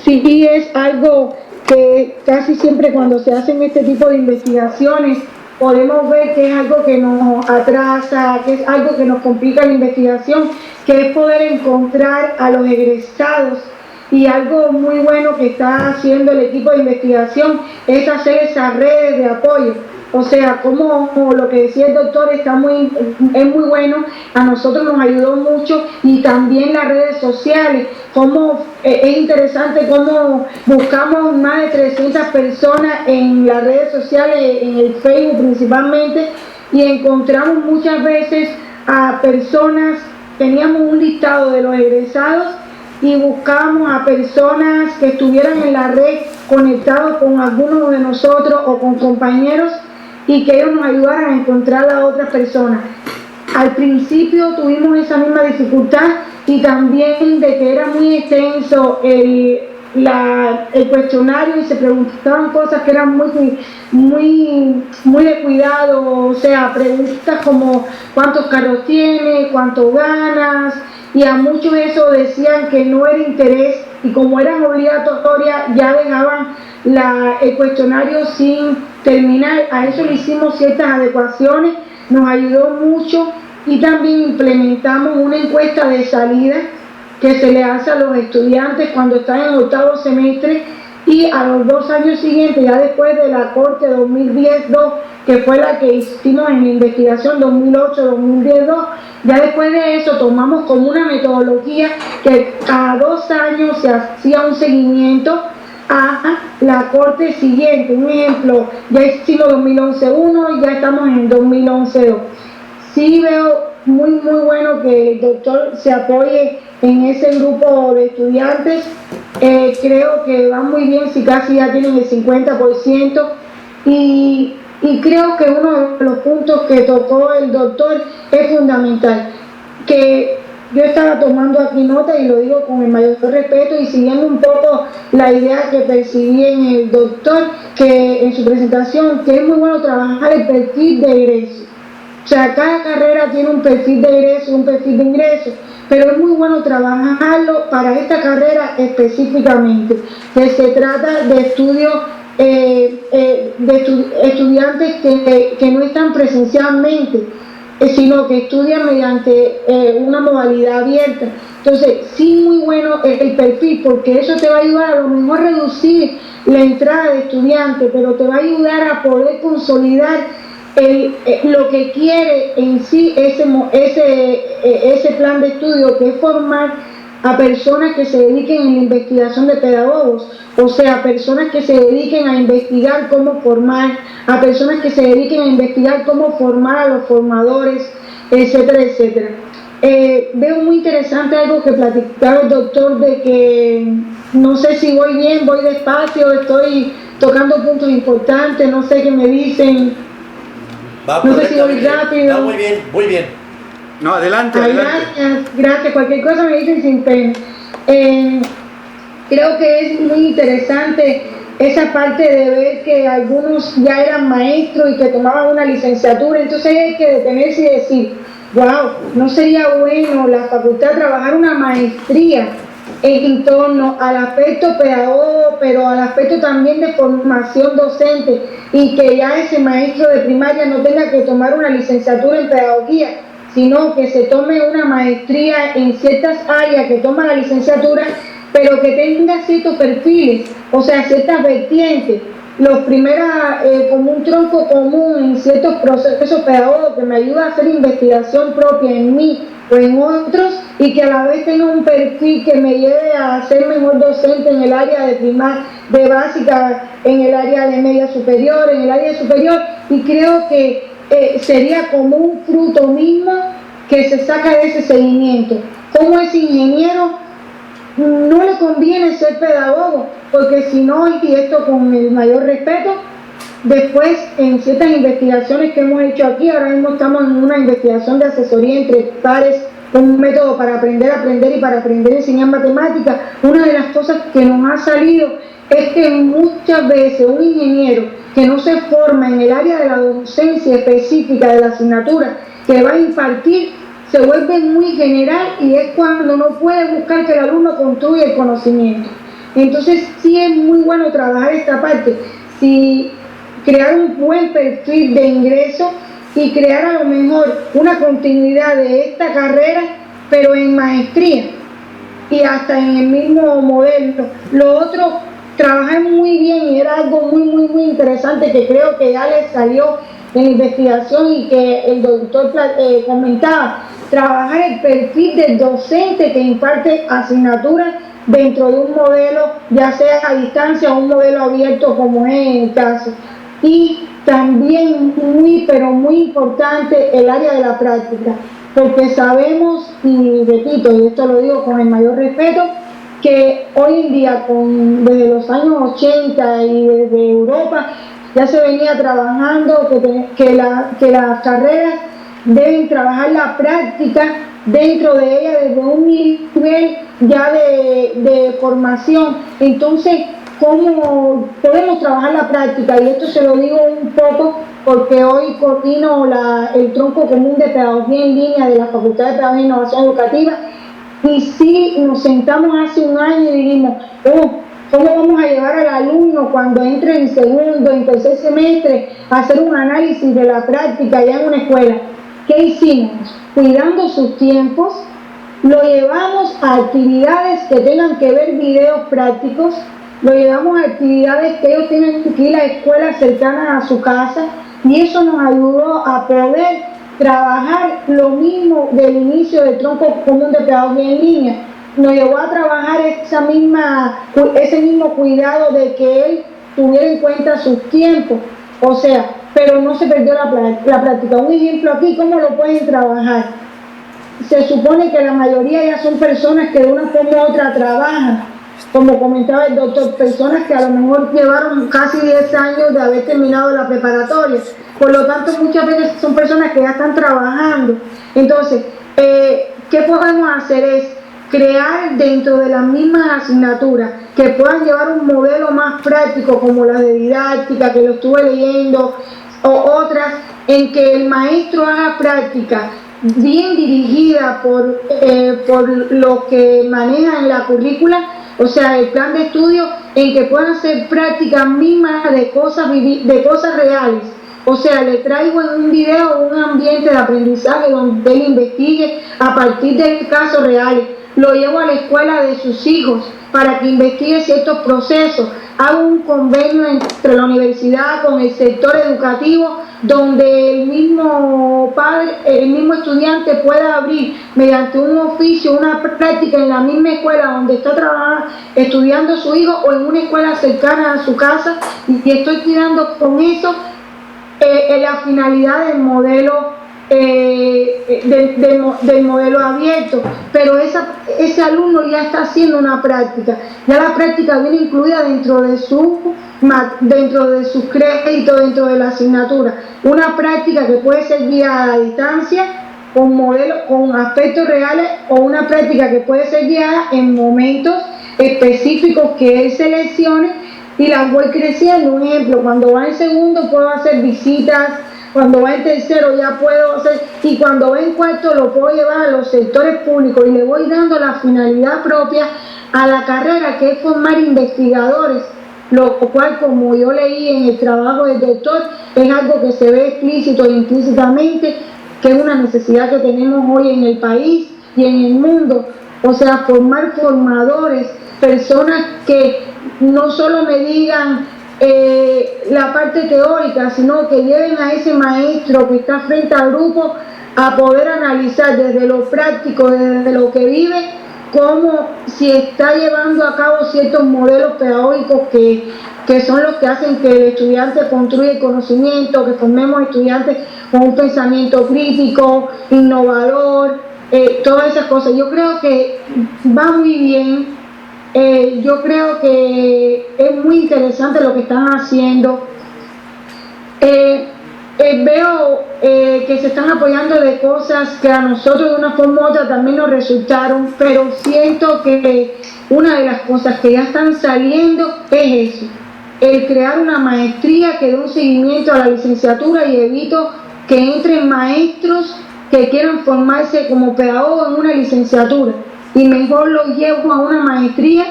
C: sí es algo que casi siempre cuando se hacen este tipo de investigaciones podemos ver que es algo que nos atrasa, que es algo que nos complica la investigación, que es poder encontrar a los egresados. Y algo muy bueno que está haciendo el equipo de investigación es hacer esas redes de apoyo. O sea, como lo que decía el doctor es muy bueno, a nosotros nos ayudó mucho, y también las redes sociales, es interesante cómo buscamos más de 300 personas en las redes sociales, en el Facebook principalmente, y encontramos muchas veces a personas, teníamos un listado de los egresados y buscábamos a personas que estuvieran en la red conectados con algunos de nosotros o con compañeros, y que ellos nos ayudaran a encontrar a otras personas. Al principio tuvimos esa misma dificultad, y también de que era muy extenso el cuestionario y se preguntaban cosas que eran muy de cuidado, o sea, preguntas como cuántos carros tienes, cuánto ganas, y a muchos eso decían que no era interés, y como eran obligatorias ya dejaban el cuestionario sin terminar. A eso le hicimos ciertas adecuaciones, nos ayudó mucho, y también implementamos una encuesta de salida que se le hace a los estudiantes cuando están en octavo semestre, y a los 2 años siguientes, ya después de la corte 2010-2, que fue la que hicimos en la investigación 2008-2010-2, ya después de eso tomamos como una metodología que cada 2 años se hacía un seguimiento a la corte siguiente. Un ejemplo, ya hicimos 2011-1 y ya estamos en 2011-2. Sí veo muy bueno que el doctor se apoye en ese grupo de estudiantes. Creo que va muy bien, si casi ya tienen el 50%, y creo que uno de los puntos que tocó el doctor es fundamental, que yo estaba tomando aquí nota y lo digo con el mayor respeto y siguiendo un poco la idea que percibí en el doctor, que en su presentación, que es muy bueno trabajar el perfil de egreso. O sea, cada carrera tiene un perfil de egreso, un perfil de ingreso, pero es muy bueno trabajarlo para esta carrera específicamente, que se trata de estudios estudiantes que no están presencialmente, sino que estudian mediante una modalidad abierta. Entonces, sí, muy bueno el perfil, porque eso te va a ayudar a lo mejor a reducir la entrada de estudiantes, pero te va a ayudar a poder consolidar lo que quiere en sí ese plan de estudio, que es formar a personas que se dediquen a la investigación de pedagogos, o sea, personas que se dediquen a investigar cómo formar, a personas que se dediquen a investigar cómo formar a los formadores, etcétera, etcétera. Veo muy interesante algo que platicaba el doctor de que no sé si voy bien, voy despacio, estoy tocando puntos importantes, no sé qué me dicen, no sé si voy rápido.
B: Va muy bien, muy bien.
A: No, adelante,
C: Ay,
A: adelante.
C: gracias, cualquier cosa me dicen sin pena. Creo que es muy interesante esa parte de ver que algunos ya eran maestros y que tomaban una licenciatura, entonces hay que detenerse y decir, wow, no sería bueno la facultad trabajar una maestría en torno al aspecto pedagogo, pero al aspecto también de formación docente, y que ya ese maestro de primaria no tenga que tomar una licenciatura en pedagogía, sino que se tome una maestría en ciertas áreas que toma la licenciatura, pero que tenga ciertos perfiles, o sea, ciertas vertientes, los primeros como un tronco común en ciertos procesos pedagógicos que me ayuda a hacer investigación propia en mí o en otros, y que a la vez tenga un perfil que me lleve a ser mejor docente en el área de primaria, de básica, en el área de media superior, en el área superior, y creo que sería como un fruto mismo que se saca de ese seguimiento. Como ese ingeniero no le conviene ser pedagogo, porque si no, y esto con el mayor respeto, después en ciertas investigaciones que hemos hecho aquí, ahora mismo estamos en una investigación de asesoría entre pares, un método para aprender a aprender y para aprender a enseñar matemáticas. Una de las cosas que nos ha salido es que muchas veces un ingeniero que no se forma en el área de la docencia específica de la asignatura que va a impartir, se vuelve muy general, y es cuando no puede buscar que el alumno construya el conocimiento. Entonces sí es muy bueno trabajar esta parte, si crear un buen perfil de ingreso y crear a lo mejor una continuidad de esta carrera, pero en maestría y hasta en el mismo modelo. Lo otro, trabajar muy bien, y era algo muy interesante que creo que ya les salió en investigación y que el doctor comentaba, trabajar el perfil del docente que imparte asignaturas dentro de un modelo, ya sea a distancia o un modelo abierto como es en el caso. Y también pero muy importante el área de la práctica, porque sabemos, y repito, y esto lo digo con el mayor respeto, que hoy en día, desde los años 80 y desde Europa, ya se venía trabajando que las carreras deben trabajar la práctica dentro de ella desde un nivel ya de formación. Entonces, ¿cómo podemos trabajar la práctica? Y esto se lo digo un poco porque hoy coordino el tronco común de pedagogía en línea de la Facultad de Pedagogía e Innovación Educativa, y sí nos sentamos hace un año y dijimos, ¿cómo vamos a llevar al alumno cuando entre en segundo, en tercer semestre, a hacer un análisis de la práctica ya en una escuela? ¿Qué hicimos? Cuidando sus tiempos, lo llevamos a actividades que tengan que ver videos prácticos, lo llevamos a actividades que ellos tienen que ir a escuelas cercanas a su casa, y eso nos ayudó a poder trabajar lo mismo del inicio del tronco común de pedagogía en línea. Nos llevó a trabajar ese mismo cuidado de que él tuviera en cuenta sus tiempos, o sea, pero no se perdió la práctica. Un ejemplo aquí, ¿cómo lo pueden trabajar? Se supone que la mayoría ya son personas que de una forma u otra trabajan, como comentaba el doctor, personas que a lo mejor llevaron casi 10 años de haber terminado la preparatoria, por lo tanto muchas veces son personas que ya están trabajando. Entonces, ¿qué podemos hacer? Es crear dentro de las mismas asignaturas que puedan llevar un modelo más práctico, como la de didáctica, que lo estuve leyendo, o otras en que el maestro haga práctica bien dirigida por lo que manejan la currícula, o sea, el plan de estudio, en que puedan hacer prácticas mismas de cosas reales. O sea, le traigo en un video un ambiente de aprendizaje donde él investigue a partir de casos reales. lo llevo a la escuela de sus hijos para que investigue ciertos procesos. Hago un convenio entre la universidad con el sector educativo donde el mismo padre, el mismo estudiante pueda abrir mediante un oficio una práctica en la misma escuela donde está trabajando, estudiando su hijo o en una escuela cercana a su casa, y estoy cuidando con eso la finalidad del modelo del modelo abierto, pero ese alumno ya está haciendo una práctica, ya la práctica viene incluida dentro de sus créditos, dentro de la asignatura, una práctica que puede ser guiada a distancia con aspectos reales, o una práctica que puede ser guiada en momentos específicos que él seleccione y las voy creciendo. Un ejemplo, cuando va en segundo puedo hacer visitas, cuando va en tercero ya puedo hacer, y cuando va en cuarto lo puedo llevar a los sectores públicos y le voy dando la finalidad propia a la carrera, que es formar investigadores, lo cual, como yo leí en el trabajo del doctor, es algo que se ve explícito e implícitamente, que es una necesidad que tenemos hoy en el país y en el mundo. O sea, formar formadores, personas que no solo me digan la parte teórica, sino que lleven a ese maestro que está frente al grupo a poder analizar desde lo práctico, desde lo que vive, cómo si está llevando a cabo ciertos modelos pedagógicos que son los que hacen que el estudiante construya el conocimiento, que formemos estudiantes con un pensamiento crítico, innovador, todas esas cosas. Yo creo que va muy bien. Yo creo que es muy interesante lo que están haciendo. Veo que se están apoyando de cosas que a nosotros de una forma u otra también nos resultaron, pero siento que una de las cosas que ya están saliendo es eso, el crear una maestría que dé un seguimiento a la licenciatura, y evito que entren maestros que quieran formarse como pedagogos en una licenciatura, y mejor los llevo a una maestría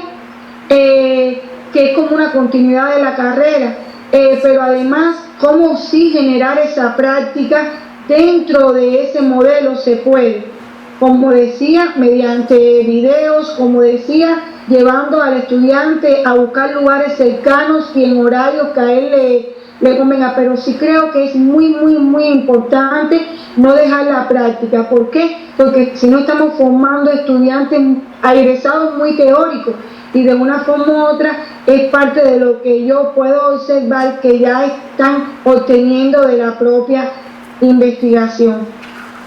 C: que es como una continuidad de la carrera, pero además cómo sí generar esa práctica dentro de ese modelo se puede, como decía, mediante videos, como decía, llevando al estudiante a buscar lugares cercanos y en horarios que a él le convenga, pero sí creo que es muy importante no dejar la práctica. ¿Por qué? Porque si no estamos formando estudiantes egresados muy teóricos, y de una forma u otra es parte de lo que yo puedo observar que ya están obteniendo de la propia investigación.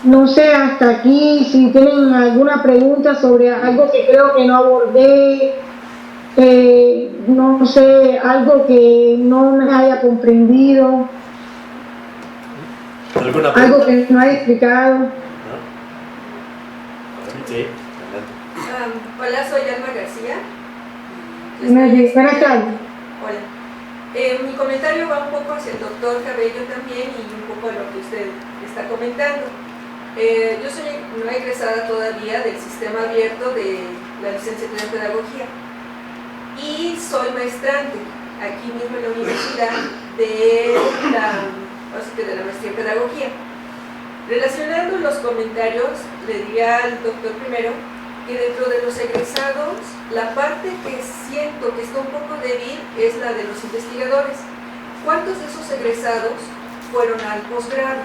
C: No sé, hasta aquí, si tienen alguna pregunta sobre algo que creo que no abordé, no sé, algo que no me haya comprendido, algo que no haya explicado.
B: Sí.
D: Hola, soy Alma García.
C: Buenas tardes.
D: Hola. Mi comentario va un poco hacia el doctor Cabello también, y un poco a lo que usted está comentando. Yo soy no egresada todavía del sistema abierto de la licenciatura en pedagogía, y soy maestrante aquí mismo en la universidad de la maestría en pedagogía. Relacionando los comentarios, le diría al doctor primero que dentro de los egresados, la parte que siento que está un poco débil es la de los investigadores. ¿Cuántos de esos egresados fueron al posgrado?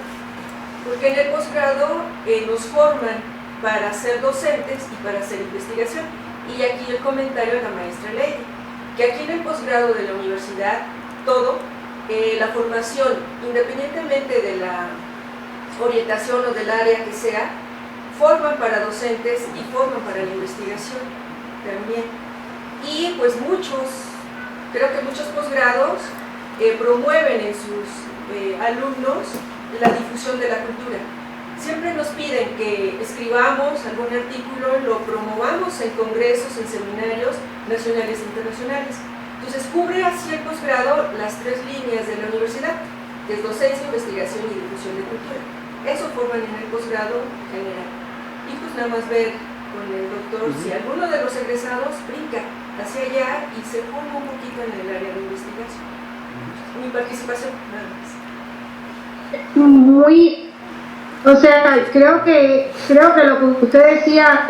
D: Porque en el posgrado nos forman para ser docentes y para hacer investigación. Y aquí el comentario de la maestra Lady, que aquí en el posgrado de la universidad, la formación, independientemente de la orientación o del área que sea, forman para docentes y forman para la investigación también. Y pues creo que muchos posgrados promueven en sus alumnos la difusión de la cultura. Siempre nos piden que escribamos algún artículo, lo promovamos en congresos, en seminarios nacionales e internacionales. Entonces cubre así el posgrado las tres líneas de la universidad, que es docencia, investigación y difusión de cultura. Eso forman en el posgrado general. Y pues nada más ver con el doctor si alguno de los egresados brinca hacia allá y se forma un poquito en el área de investigación. Mi participación, nada más.
C: O sea, creo que lo que usted decía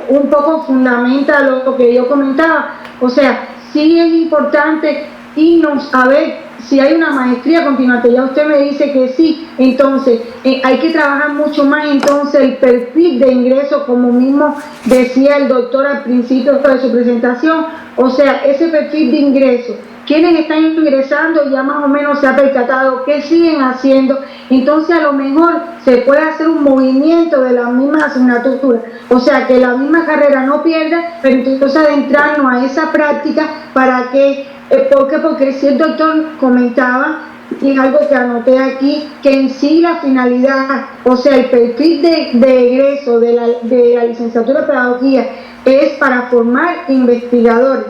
C: un poco fundamenta lo que yo comentaba. O sea, sí es importante irnos a ver si hay una maestría continuante. Ya usted me dice que sí, entonces hay que trabajar mucho más entonces el perfil de ingreso, como mismo decía el doctor al principio de su presentación. O sea, ese perfil de ingreso, quienes están ingresando ya más o menos se ha percatado qué siguen haciendo, entonces a lo mejor se puede hacer un movimiento de la misma asignatura, o sea que la misma carrera no pierda, pero entonces adentrarnos a esa práctica para que, ¿por qué? Porque si el doctor comentaba, y es algo que anoté aquí, que en sí la finalidad, o sea el perfil de egreso de la licenciatura de pedagogía es para formar investigadores.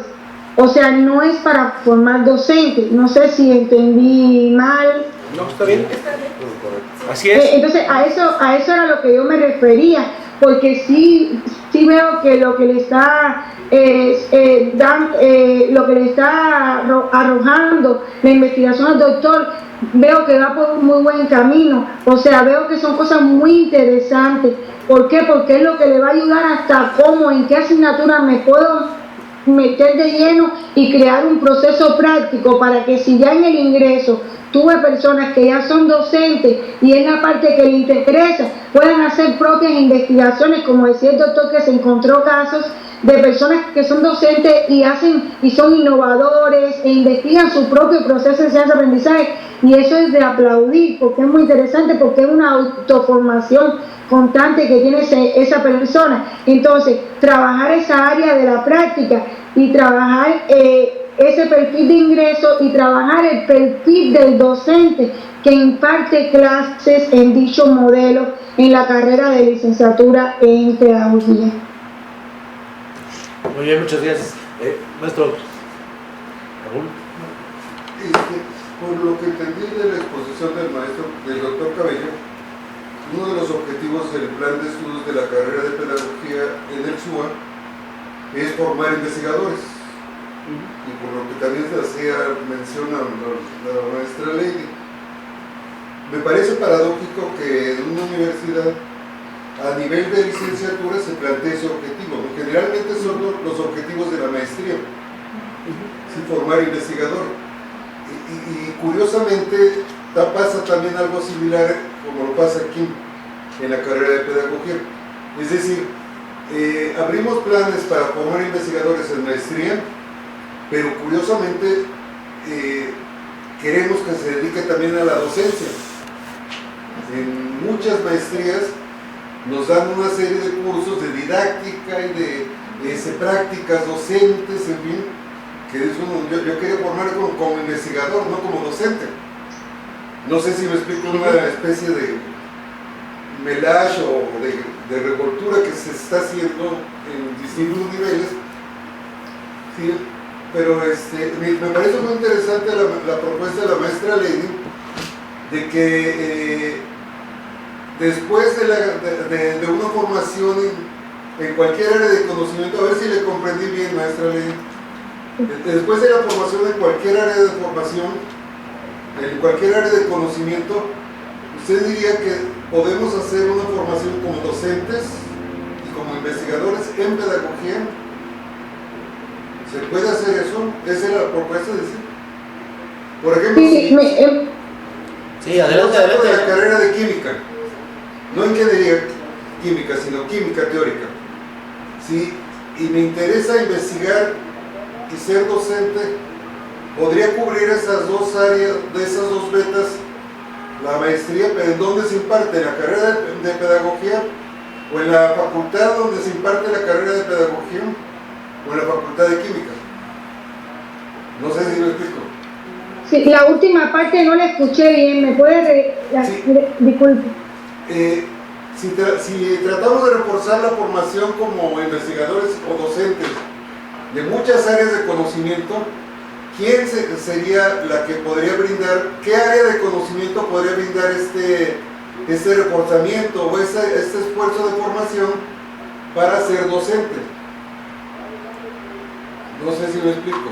C: O sea, no es para formar docentes. No sé si entendí mal.
A: No, está bien. Así es.
C: Entonces, a eso era lo que yo me refería, porque sí veo que lo que le está lo que le está arrojando la investigación al doctor, veo que va por un muy buen camino. O sea, veo que son cosas muy interesantes. ¿Por qué? Porque es lo que le va a ayudar hasta cómo, en qué asignatura me puedo meter de lleno y crear un proceso práctico para que si ya en el ingreso tuve personas que ya son docentes y es la parte que les interesa, puedan hacer propias investigaciones, como decía el doctor, que se encontró casos de personas que son docentes y hacen y son innovadores e investigan su propio proceso de enseñanza-aprendizaje, y eso es de aplaudir porque es muy interesante, porque es una autoformación constante que tiene esa persona. Entonces, trabajar esa área de la práctica y trabajar ese perfil de ingreso y trabajar el perfil del docente que imparte clases en dicho modelo en la carrera de licenciatura en pedagogía.
B: Muy bien, muchas gracias. Maestro Raúl.
E: Por lo que entendí de la exposición del doctor Cabello, uno de los objetivos del plan de estudios de la carrera de pedagogía en el SUA es formar investigadores. Y por lo que también se hacía mención a la maestra Lady, me parece paradójico que en una universidad a nivel de licenciatura se plantee ese objetivo, ¿no? Generalmente son los objetivos de la maestría, formar investigador. Y curiosamente pasa también algo similar como lo pasa aquí en la carrera de pedagogía. Es decir, abrimos planes para formar investigadores en maestría, pero curiosamente queremos que se dedique también a la docencia. En muchas maestrías nos dan una serie de cursos de didáctica y de prácticas docentes, en fin, que es yo quería formar como investigador, no como docente. No sé si me explico, una especie de melage o de revoltura que se está haciendo en distintos niveles. Sí, pero me parece muy interesante la propuesta de la maestra Lady de que después de una formación en cualquier área de conocimiento, a ver si le comprendí bien, maestra Lady, después de la formación en cualquier área de formación, en cualquier área de conocimiento, usted diría que podemos hacer una formación como docentes y como investigadores en pedagogía. ¿Se puede hacer eso? ¿Esa es la propuesta de decir? Por ejemplo,
B: sí, adelante.
E: La carrera de química, no ingeniería química, sino química teórica. Sí, y me interesa investigar y ser docente, podría cubrir esas dos áreas, de esas dos betas, la maestría, pero ¿en dónde se imparte? ¿En la carrera de pedagogía o en la facultad donde se imparte la carrera de pedagogía o en la facultad de química? No sé si lo explico.
C: Sí, la última parte no la escuché bien, ¿me puede disculpe?
E: Si tratamos de reforzar la formación como investigadores o docentes de muchas áreas de conocimiento, ¿quién sería la que podría brindar, qué área de conocimiento podría brindar este reforzamiento o este esfuerzo de formación para ser docente? No sé si lo explico.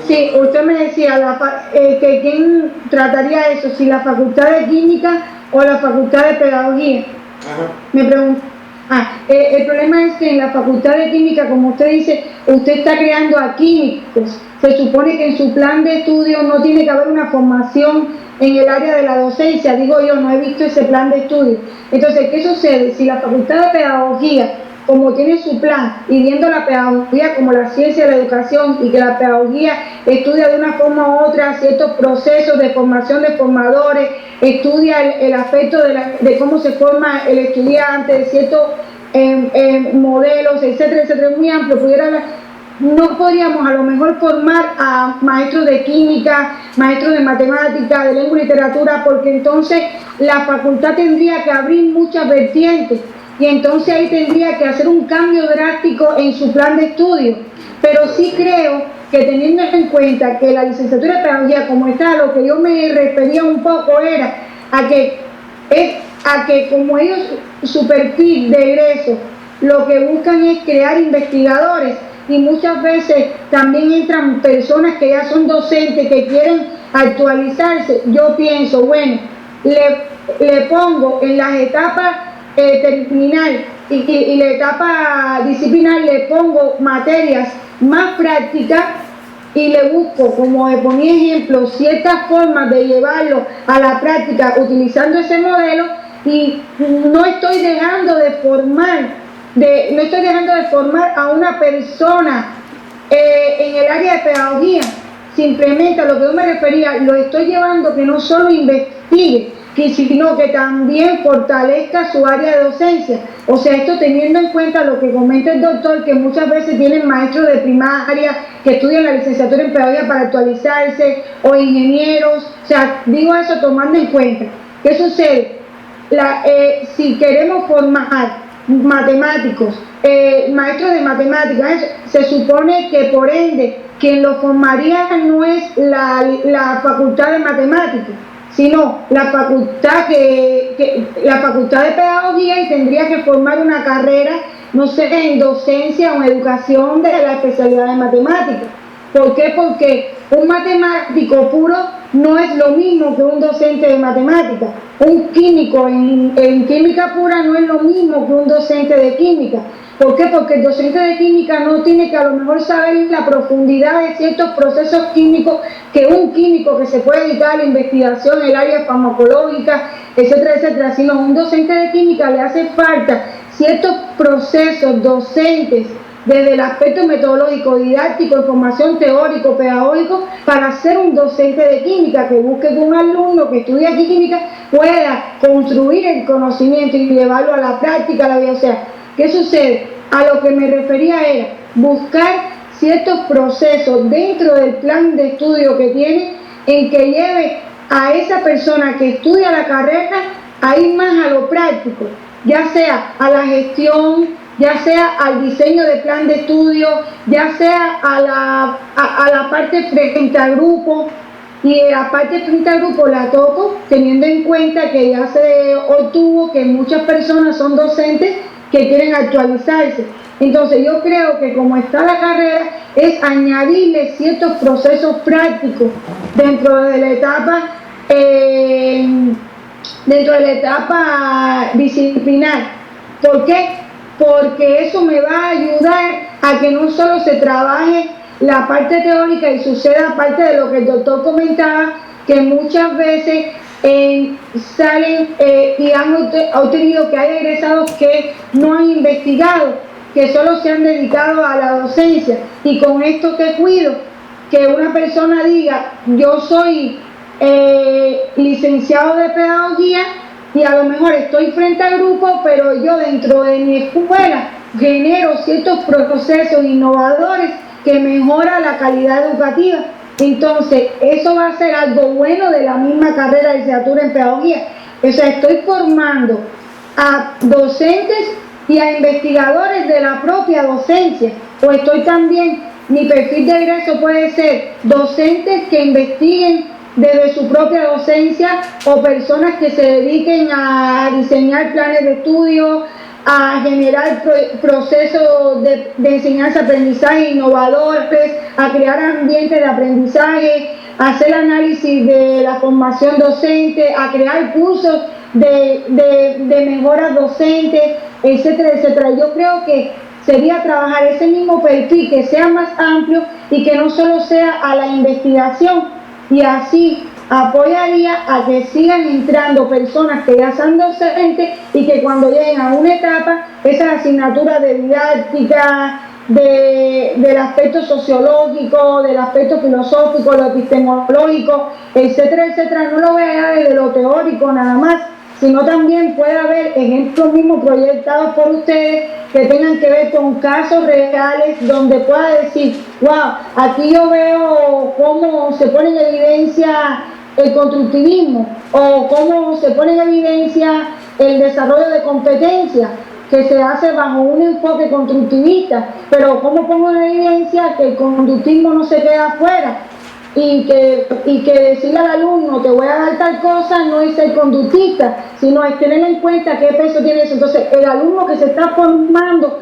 C: Sí, usted me decía que quién trataría eso, si la facultad de química o la Facultad de Pedagogía.
E: Ajá.
C: Me pregunto. El problema es que en la Facultad de Química, como usted dice, usted está creando a químicos. Se supone que en su plan de estudio no tiene que haber una formación en el área de la docencia. Digo yo, no he visto ese plan de estudio. Entonces, ¿qué sucede? Si la Facultad de Pedagogía, como tiene su plan, y viendo la pedagogía como la ciencia de la educación, y que la pedagogía estudia de una forma u otra ciertos procesos de formación de formadores, estudia el aspecto de cómo se forma el estudiante, de ciertos modelos, etcétera, etcétera, muy amplio, no podríamos a lo mejor formar a maestros de química, maestros de matemática, de lengua y literatura, porque entonces la facultad tendría que abrir muchas vertientes, y entonces ahí tendría que hacer un cambio drástico en su plan de estudio. Pero sí creo que, teniendo en cuenta que la licenciatura de pedagogía como está, lo que yo me refería un poco era a que como ellos, su perfil de egreso, lo que buscan es crear investigadores, y muchas veces también entran personas que ya son docentes, que quieren actualizarse. Yo pienso, bueno, le pongo en las etapas terminal y la etapa disciplinar, le pongo materias más prácticas y le busco, como le ponía ejemplo, ciertas formas de llevarlo a la práctica utilizando ese modelo, y no estoy dejando de formar a una persona en el área de pedagogía. Simplemente a lo que yo me refería, lo estoy llevando que no solo investigue, sino que también fortalezca su área de docencia. O sea, esto teniendo en cuenta lo que comenta el doctor, que muchas veces tienen maestros de primaria que estudian la licenciatura en pedagogía para actualizarse, o ingenieros. O sea, digo eso tomando en cuenta. ¿Qué sucede? Si queremos formar matemáticos, maestros de matemáticas, se supone que por ende quien lo formaría no es la facultad de matemáticas, sino la facultad la facultad de pedagogía, y tendría que formar una carrera, no sé, en docencia o en educación de la especialidad de matemáticas. ¿Por qué? Porque un matemático puro no es lo mismo que un docente de matemáticas. Un químico en química pura no es lo mismo que un docente de química. ¿Por qué? Porque el docente de química no tiene que a lo mejor saber la profundidad de ciertos procesos químicos que un químico que se puede dedicar a la investigación en el área farmacológica, etcétera, etcétera, sino a un docente de química le hace falta ciertos procesos docentes desde el aspecto metodológico, didáctico, de formación teórico, pedagógico, para ser un docente de química, que busque que un alumno que estudia aquí química pueda construir el conocimiento y llevarlo a la práctica, a la vida. O sea, ¿qué sucede? A lo que me refería era buscar ciertos procesos dentro del plan de estudio que tiene, en que lleve a esa persona que estudia la carrera a ir más a lo práctico, ya sea a la gestión, ya sea al diseño de plan de estudio, ya sea a la parte frente al grupo. Y la parte frente al grupo la toco teniendo en cuenta que ya se obtuvo que muchas personas son docentes que quieren actualizarse. Entonces yo creo que como está la carrera, es añadirle ciertos procesos prácticos dentro de la etapa disciplinar. ¿Por qué? Porque eso me va a ayudar a que no solo se trabaje la parte teórica y suceda parte de lo que el doctor comentaba, que muchas veces salen y han obtenido que hay egresados que no han investigado, que solo se han dedicado a la docencia. Y con esto que cuido, que una persona diga, yo soy licenciado de pedagogía, y a lo mejor estoy frente al grupo, pero yo dentro de mi escuela genero ciertos procesos innovadores que mejoran la calidad educativa. Entonces, eso va a ser algo bueno de la misma carrera de licenciatura en pedagogía. O sea, estoy formando a docentes y a investigadores de la propia docencia. O estoy también, mi perfil de egreso puede ser docentes que investiguen desde su propia docencia, o personas que se dediquen a diseñar planes de estudio, a generar procesos de enseñanza-aprendizaje innovadores, a crear ambientes de aprendizaje, a hacer análisis de la formación docente, a crear cursos de mejoras docentes, etcétera, etcétera. Yo creo que sería trabajar ese mismo perfil que sea más amplio y que no solo sea a la investigación, y así apoyaría a que sigan entrando personas que ya son docentes y que cuando lleguen a una etapa, esas asignaturas de didáctica, del aspecto sociológico, del aspecto filosófico, lo epistemológico, etcétera, etcétera, no lo vea desde lo teórico nada más, sino también puede haber ejemplos mismos proyectados por ustedes que tengan que ver con casos reales donde pueda decir, wow, aquí yo veo cómo se pone en evidencia el constructivismo o cómo se pone en evidencia el desarrollo de competencias que se hace bajo un enfoque constructivista, pero cómo pongo en evidencia que el conductismo no se queda afuera y que decirle al alumno te voy a dar tal cosa no es ser conductista, sino es tener en cuenta qué peso tiene eso. Entonces el alumno que se está formando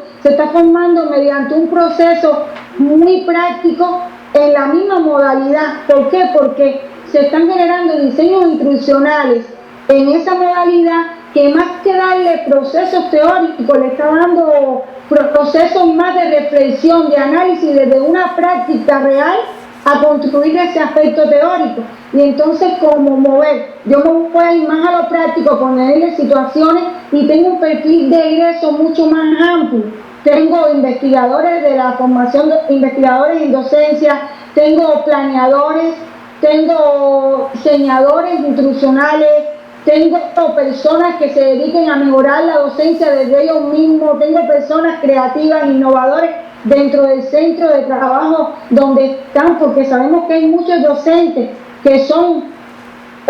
C: mediante un proceso muy práctico en la misma modalidad. ¿Por qué? Porque se están generando diseños instruccionales en esa modalidad que más que darle procesos teóricos, le está dando procesos más de reflexión, de análisis desde una práctica real a construir ese aspecto teórico. Y entonces, como mover, yo me voy a ir más a lo práctico, ponerle situaciones y tengo un perfil de ingreso mucho más amplio. Tengo investigadores de la formación, investigadores en docencia, tengo planeadores, tengo diseñadores instruccionales, tengo personas que se dediquen a mejorar la docencia desde ellos mismos, tengo personas creativas, innovadoras dentro del centro de trabajo donde están, porque sabemos que hay muchos docentes que son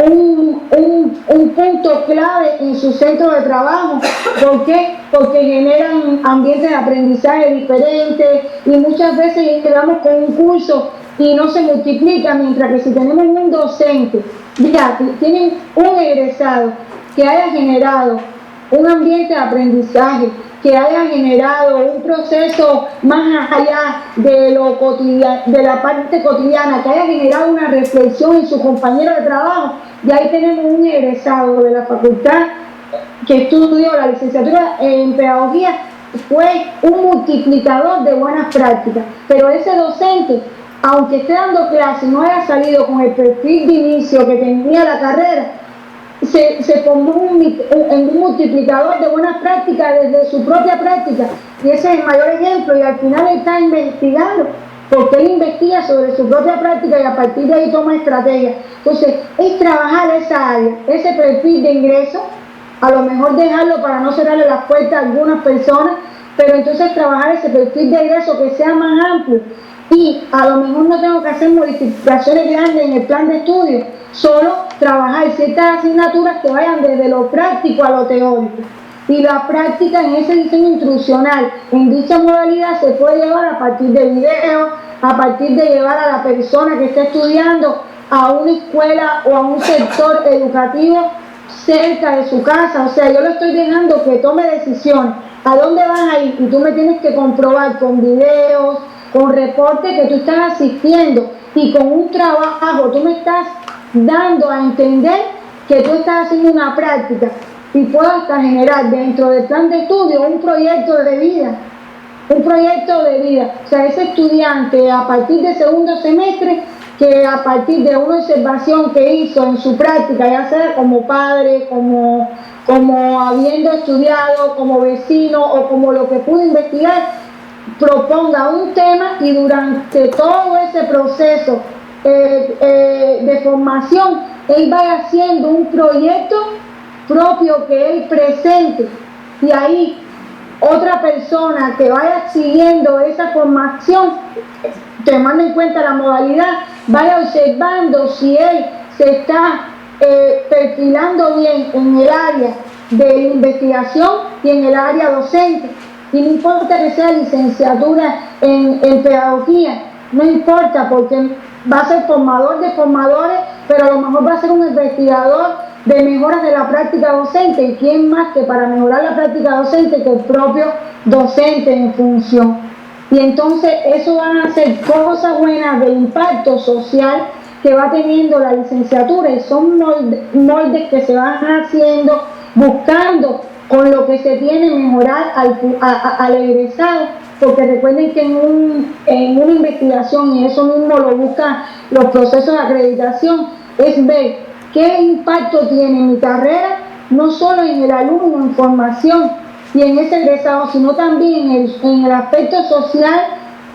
C: un punto clave en su centro de trabajo. ¿Por qué? Porque generan ambientes de aprendizaje diferentes y muchas veces quedamos con un curso y no se multiplica, mientras que si tenemos un docente, ya tienen un egresado que haya generado un ambiente de aprendizaje, que haya generado un proceso más allá de lo cotidiano, de la parte cotidiana, que haya generado una reflexión en su compañero de trabajo, y ahí tenemos un egresado de la facultad que estudió la licenciatura en pedagogía, fue un multiplicador de buenas prácticas. Pero ese docente, aunque esté dando clases, no haya salido con el perfil de inicio que tenía la carrera, se formó en un multiplicador de buenas prácticas desde su propia práctica, y ese es el mayor ejemplo, y al final él está investigando, porque él investiga sobre su propia práctica y a partir de ahí toma estrategias. Entonces, es trabajar esa área, ese perfil de ingreso, a lo mejor dejarlo para no cerrarle las puertas a algunas personas, pero entonces trabajar ese perfil de ingreso que sea más amplio, y a lo mejor no tengo que hacer modificaciones grandes en el plan de estudio, solo trabajar ciertas asignaturas que vayan desde lo práctico a lo teórico. Y la práctica en ese diseño instruccional, en dicha modalidad, se puede llevar a partir de videos, a partir de llevar a la persona que está estudiando a una escuela o a un sector educativo cerca de su casa. O sea, yo le estoy dejando que tome decisiones. ¿A dónde vas a ir? Y tú me tienes que comprobar con videos, con reportes que tú estás asistiendo, y con un trabajo tú me estás dando a entender que tú estás haciendo una práctica, y puedo hasta generar dentro del plan de estudio un proyecto de vida. O sea, ese estudiante a partir del segundo semestre, que a partir de una observación que hizo en su práctica, ya sea como padre, como habiendo estudiado, como vecino o como lo que pudo investigar, proponga un tema y durante todo ese proceso de formación él vaya haciendo un proyecto propio que él presente, y ahí otra persona que vaya siguiendo esa formación, tomando en cuenta la modalidad, vaya observando si él se está perfilando bien en el área de investigación y en el área docente. Y no importa que sea licenciatura en pedagogía, no importa, porque va a ser formador de formadores, pero a lo mejor va a ser un investigador de mejoras de la práctica docente. ¿Y quién más que para mejorar la práctica docente que el propio docente en función? Y entonces eso van a ser cosas buenas de impacto social que va teniendo la licenciatura, y son moldes que se van haciendo buscando con lo que se tiene mejorar al egresado, porque recuerden que en una investigación, y eso mismo lo buscan los procesos de acreditación, es ver qué impacto tiene mi carrera, no solo en el alumno en formación y en ese egresado, sino también en el aspecto social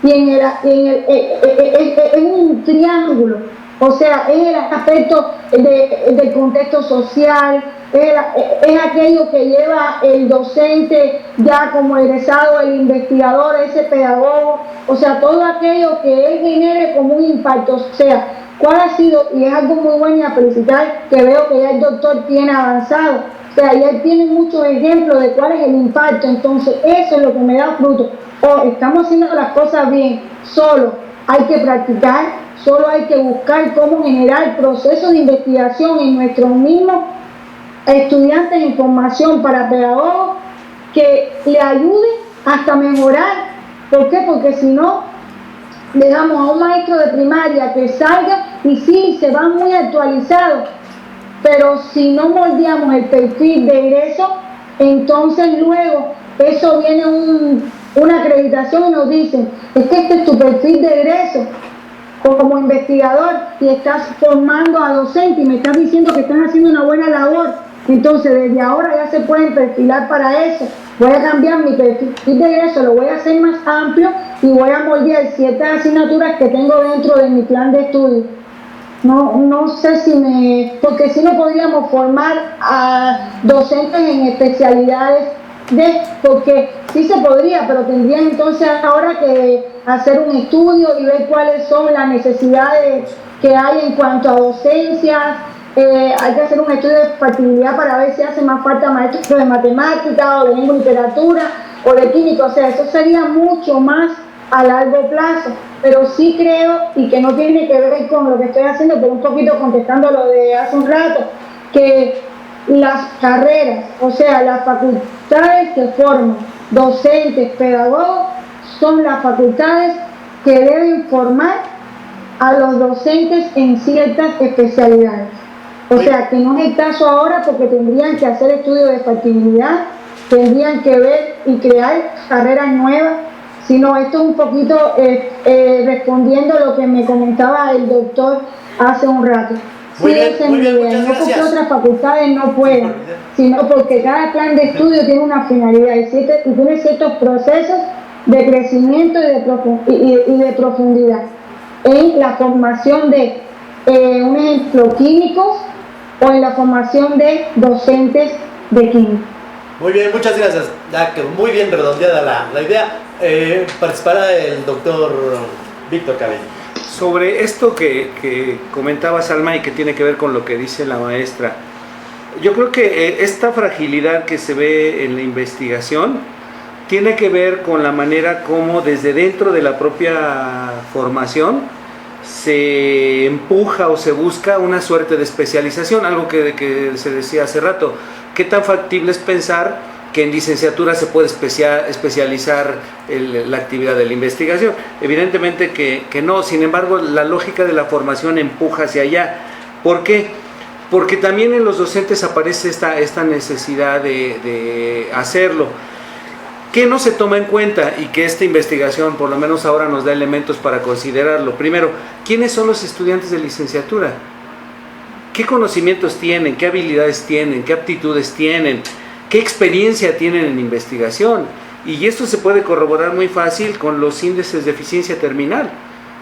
C: y es un triángulo, o sea, es el aspecto del contexto social, es aquello que lleva el docente ya como egresado, el investigador, ese pedagogo, o sea, todo aquello que él genere como un impacto, o sea, cuál ha sido, y es algo muy bueno y a felicitar, que veo que ya el doctor tiene avanzado, o sea, ya tiene muchos ejemplos de cuál es el impacto, entonces eso es lo que me da fruto. Estamos haciendo las cosas bien, solo hay que practicar, solo hay que buscar cómo generar procesos de investigación en nuestros mismos estudiantes en formación para pedagogos que le ayuden hasta mejorar. ¿Por qué? Porque si no, le damos a un maestro de primaria que salga y sí, se va muy actualizado, pero si no moldeamos el perfil de egreso, entonces luego eso viene una acreditación y nos dicen, es que este es tu perfil de egreso como investigador y estás formando a docente y me estás diciendo que estás haciendo una buena labor, entonces desde ahora ya se pueden perfilar para eso. Voy a cambiar mi perfil de egreso, lo voy a hacer más amplio y voy a moldear ciertas asignaturas que tengo dentro de mi plan de estudio. No sé porque si no podríamos formar a docentes en especialidades porque sí se podría, pero tendrían entonces ahora que hacer un estudio y ver cuáles son las necesidades que hay en cuanto a docencias. Hay que hacer un estudio de factibilidad para ver si hace más falta maestros de matemática o de lengua y literatura o de química, o sea, eso sería mucho más a largo plazo, pero sí creo, y que no tiene que ver con lo que estoy haciendo, pero un poquito contestando lo de hace un rato, que las carreras, o sea, las facultades que forman docentes, pedagogos, son las facultades que deben formar a los docentes en ciertas especialidades. O sea, que no es el caso ahora porque tendrían que hacer estudios de factibilidad, tendrían que ver y crear carreras nuevas, sino esto es un poquito respondiendo a lo que me comentaba el doctor hace un rato.
B: Muy bien, muchas
C: no porque
B: gracias.
C: otras facultades no pueden, sino porque cada plan de estudio tiene una finalidad y tiene ciertos procesos de crecimiento y de profundidad en la formación de, un ejemplo, químicos o en la formación de docentes de química.
B: Muy bien, muchas gracias. Muy bien redondeada la idea. Participará el doctor Víctor Cabello.
A: Sobre esto que comentaba Salma y que tiene que ver con lo que dice la maestra, yo creo que esta fragilidad que se ve en la investigación tiene que ver con la manera como desde dentro de la propia formación se empuja o se busca una suerte de especialización, algo que se decía hace rato. ¿Qué tan factible es pensar que en licenciatura se puede especializar la actividad de la investigación? Evidentemente que no, sin embargo la lógica de la formación empuja hacia allá. ¿Por qué? Porque también en los docentes aparece esta necesidad de hacerlo. ¿Qué no se toma en cuenta y que esta investigación por lo menos ahora nos da elementos para considerarlo? Primero, ¿quiénes son los estudiantes de licenciatura? ¿Qué conocimientos tienen? ¿Qué habilidades tienen? ¿Qué aptitudes tienen? ¿Qué experiencia tienen en investigación? Y esto se puede corroborar muy fácil con los índices de eficiencia terminal.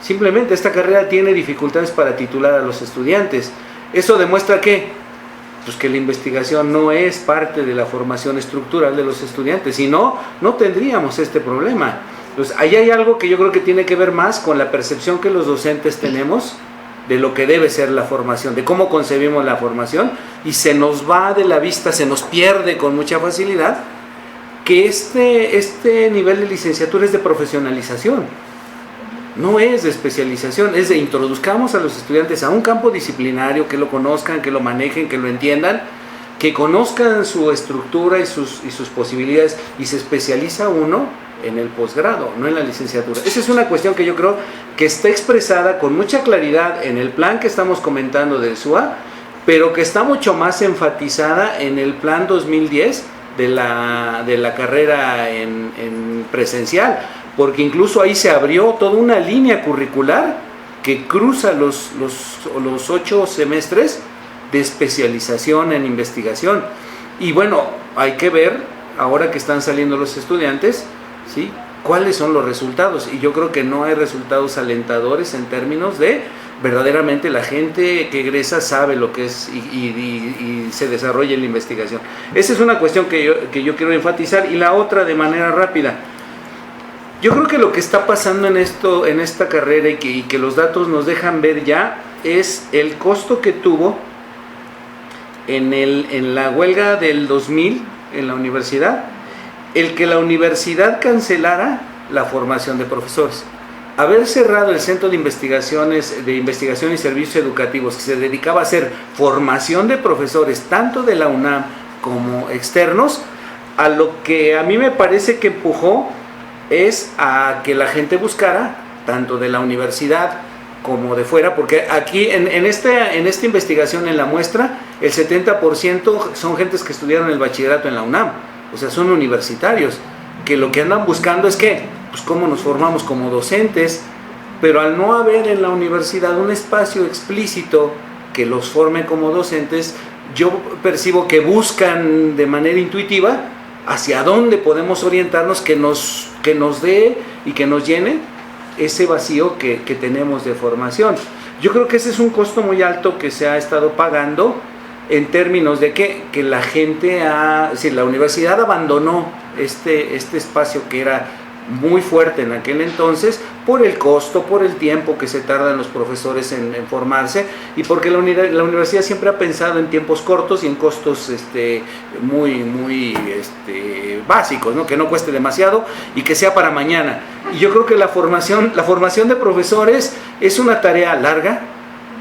A: Simplemente esta carrera tiene dificultades para titular a los estudiantes. ¿Eso demuestra qué? Pues que la investigación no es parte de la formación estructural de los estudiantes, si no, no tendríamos este problema. Entonces, ahí hay algo que yo creo que tiene que ver más con la percepción que los docentes tenemos de lo que debe ser la formación, de cómo concebimos la formación, y se nos va de la vista, se nos pierde con mucha facilidad que este nivel de licenciatura es de profesionalización, no es de especialización, es de introduzcamos a los estudiantes a un campo disciplinario, que lo conozcan, que lo manejen, que lo entiendan, que conozcan su estructura y sus posibilidades, y se especializa uno en el posgrado, no en la licenciatura. Esa es una cuestión que yo creo que está expresada con mucha claridad en el plan que estamos comentando del SUA, pero que está mucho más enfatizada en el plan 2010 de la carrera en presencial, porque incluso ahí se abrió toda una línea curricular que cruza los 8 semestres de especialización en investigación. Y bueno, hay que ver, ahora que están saliendo los estudiantes, ¿sí?, cuáles son los resultados. Y yo creo que no hay resultados alentadores en términos de verdaderamente la gente que egresa sabe lo que es y se desarrolla en la investigación. Esa es una cuestión que yo quiero enfatizar. Y la otra, de manera rápida, yo creo que lo que está pasando en esta carrera y que los datos nos dejan ver ya es el costo que tuvo en la huelga del 2000 en la universidad, el que la universidad cancelara la formación de profesores. Haber cerrado el Centro de Investigación y Servicios Educativos, que se dedicaba a hacer formación de profesores, tanto de la UNAM como externos, a lo que a mí me parece que empujó es a que la gente buscara, tanto de la universidad como de fuera, porque aquí en esta investigación, en la muestra, el 70% son gentes que estudiaron el bachillerato en la UNAM, o sea, son universitarios, que lo que andan buscando es que, pues cómo nos formamos como docentes, pero al no haber en la universidad un espacio explícito que los forme como docentes, yo percibo que buscan de manera intuitiva hacia dónde podemos orientarnos que nos dé y que nos llene ese vacío que tenemos de formación. Yo creo que ese es un costo muy alto que se ha estado pagando en términos de que la gente la universidad abandonó este espacio que era muy fuerte en aquel entonces, por el costo, por el tiempo que se tardan los profesores en formarse, y porque la universidad siempre ha pensado en tiempos cortos y en costos muy básicos, ¿no?, que no cueste demasiado y que sea para mañana. Y yo creo que la formación de profesores es una tarea larga,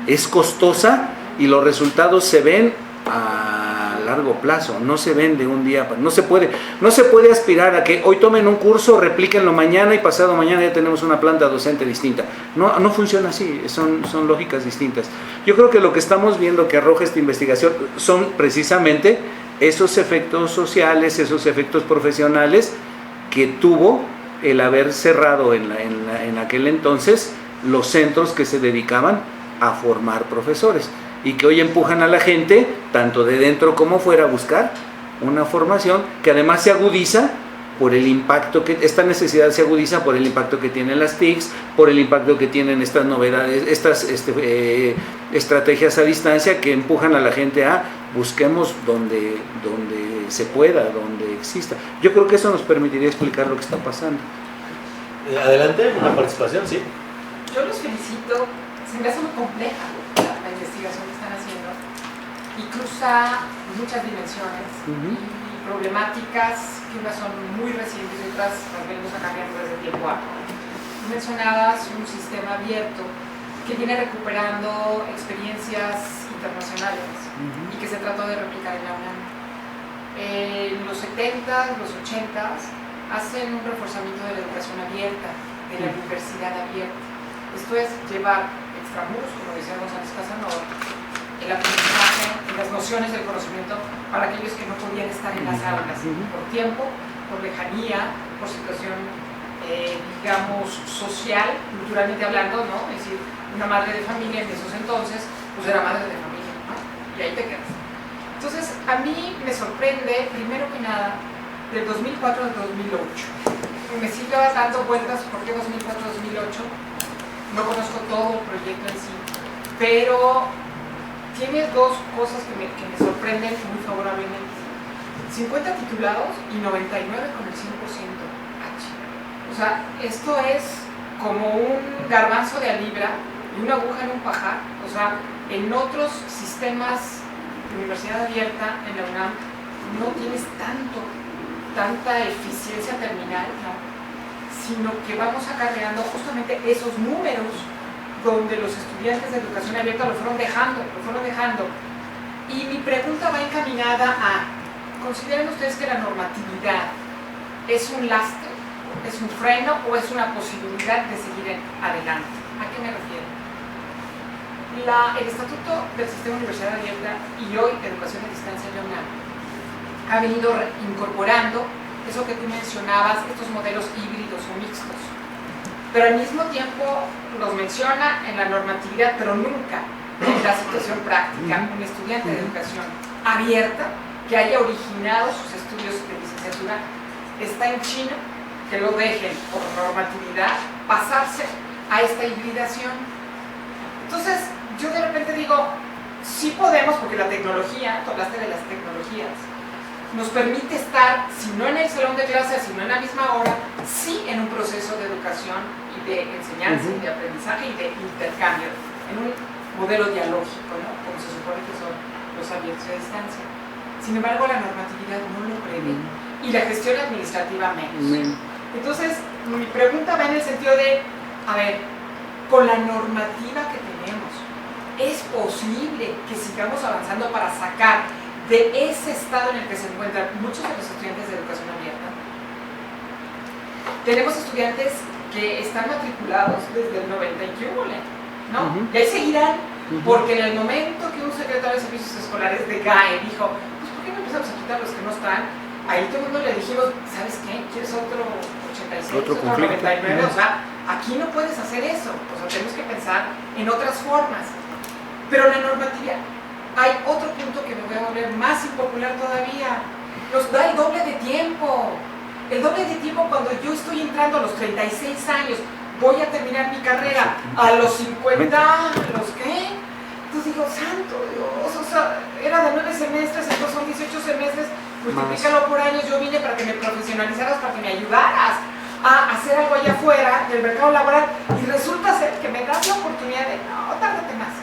A: es costosa, y los resultados se ven a largo plazo, no se ven de un día, no se puede aspirar a que hoy tomen un curso, replíquenlo mañana y pasado mañana ya tenemos una planta docente distinta. No funciona así, son lógicas distintas. Yo creo que lo que estamos viendo que arroja esta investigación son precisamente esos efectos sociales, esos efectos profesionales que tuvo el haber cerrado en aquel entonces los centros que se dedicaban a formar profesores, y que hoy empujan a la gente, tanto de dentro como fuera, a buscar una formación que además se agudiza por el impacto esta necesidad se agudiza por el impacto que tienen las TICs, por el impacto que tienen estas novedades, estas estrategias a distancia que empujan a la gente a busquemos donde se pueda, donde exista. Yo creo que eso nos permitiría explicar lo que está pasando.
B: Adelante, una participación, sí.
F: Yo los felicito, se me hace muy compleja la investigación que están haciendo y cruza muchas dimensiones y problemáticas que unas son muy recientes y otras las venimos acarreando desde tiempo largo. Mencionabas un sistema abierto que viene recuperando experiencias internacionales y que se trató de replicar en la UNAM. En los 70s, los 80s hacen un reforzamiento de la educación abierta, de la universidad abierta. Esto es llevar extramuros, como decía González Casanova, el aprendizaje, las nociones del conocimiento para aquellos que no podían estar en las aulas, por tiempo, por lejanía, por situación, digamos, social, culturalmente hablando, ¿no? Es decir, una madre de familia en esos entonces, pues era madre de familia, ¿no? Y ahí te quedas. Entonces, a mí me sorprende, primero que nada, del 2004 al 2008. Me sigo dando vueltas por qué 2004-2008. No conozco todo el proyecto en sí, pero tiene dos cosas que me sorprenden muy favorablemente. 50 titulados y 99 con el 100% H. O sea, esto es como un garbanzo de a libra y una aguja en un pajar. O sea, en otros sistemas de universidad abierta en la UNAM no tienes tanta eficiencia terminal, ¿no?, sino que vamos acarreando justamente esos números donde los estudiantes de educación abierta lo fueron dejando. Y mi pregunta va encaminada a, ¿consideran ustedes que la normatividad es un lastre es un freno o es una posibilidad de seguir adelante. ¿A qué me refiero? El Estatuto del Sistema de Universidad Abierta y hoy Educación a Distancia de UNAM ha venido incorporando eso que tú mencionabas, estos modelos híbridos o mixtos. Pero al mismo tiempo los menciona en la normatividad, pero nunca en la situación práctica. Un estudiante de educación abierta que haya originado sus estudios de licenciatura está en China, que lo dejen por normatividad pasarse a esta hibridación. Entonces, yo de repente digo, sí podemos, porque la tecnología, tú hablaste de las tecnologías, nos permite estar, si no en el salón de clases, sino en la misma hora, sí en un proceso de educación y de enseñanza y de aprendizaje y de intercambio, en un modelo dialógico, ¿no? Como se supone que son los abiertos a distancia. Sin embargo, la normatividad no lo prevé y la gestión administrativa menos. Entonces, mi pregunta va en el sentido de, a ver, con la normativa que tenemos, ¿es posible que sigamos avanzando para sacar de ese estado en el que se encuentran muchos de los estudiantes de educación abierta? Tenemos estudiantes que están matriculados desde el 90 y qué huele, ¿no? Y ahí seguirán, porque en el momento que un secretario de servicios escolares de GAE dijo, pues ¿por qué no empezamos a quitar los que no están? Ahí todo el mundo le dijimos, ¿sabes qué? ¿Quieres otro 86, otro 99? O sea, aquí no puedes hacer eso, o sea, tenemos que pensar en otras formas. Pero la normatividad, hay otro punto que me voy a volver más impopular todavía, nos da el doble de tiempo. El doble de tiempo cuando yo estoy entrando a los 36 años, voy a terminar mi carrera a los 50, ¿a los qué? Entonces digo, santo Dios, o sea, era de 9 semestres, entonces son 18 semestres, multiplícalo por años. Yo vine para que me profesionalizaras, para que me ayudaras a hacer algo allá afuera del mercado laboral, y resulta ser que me das la oportunidad de, no, tárdate más.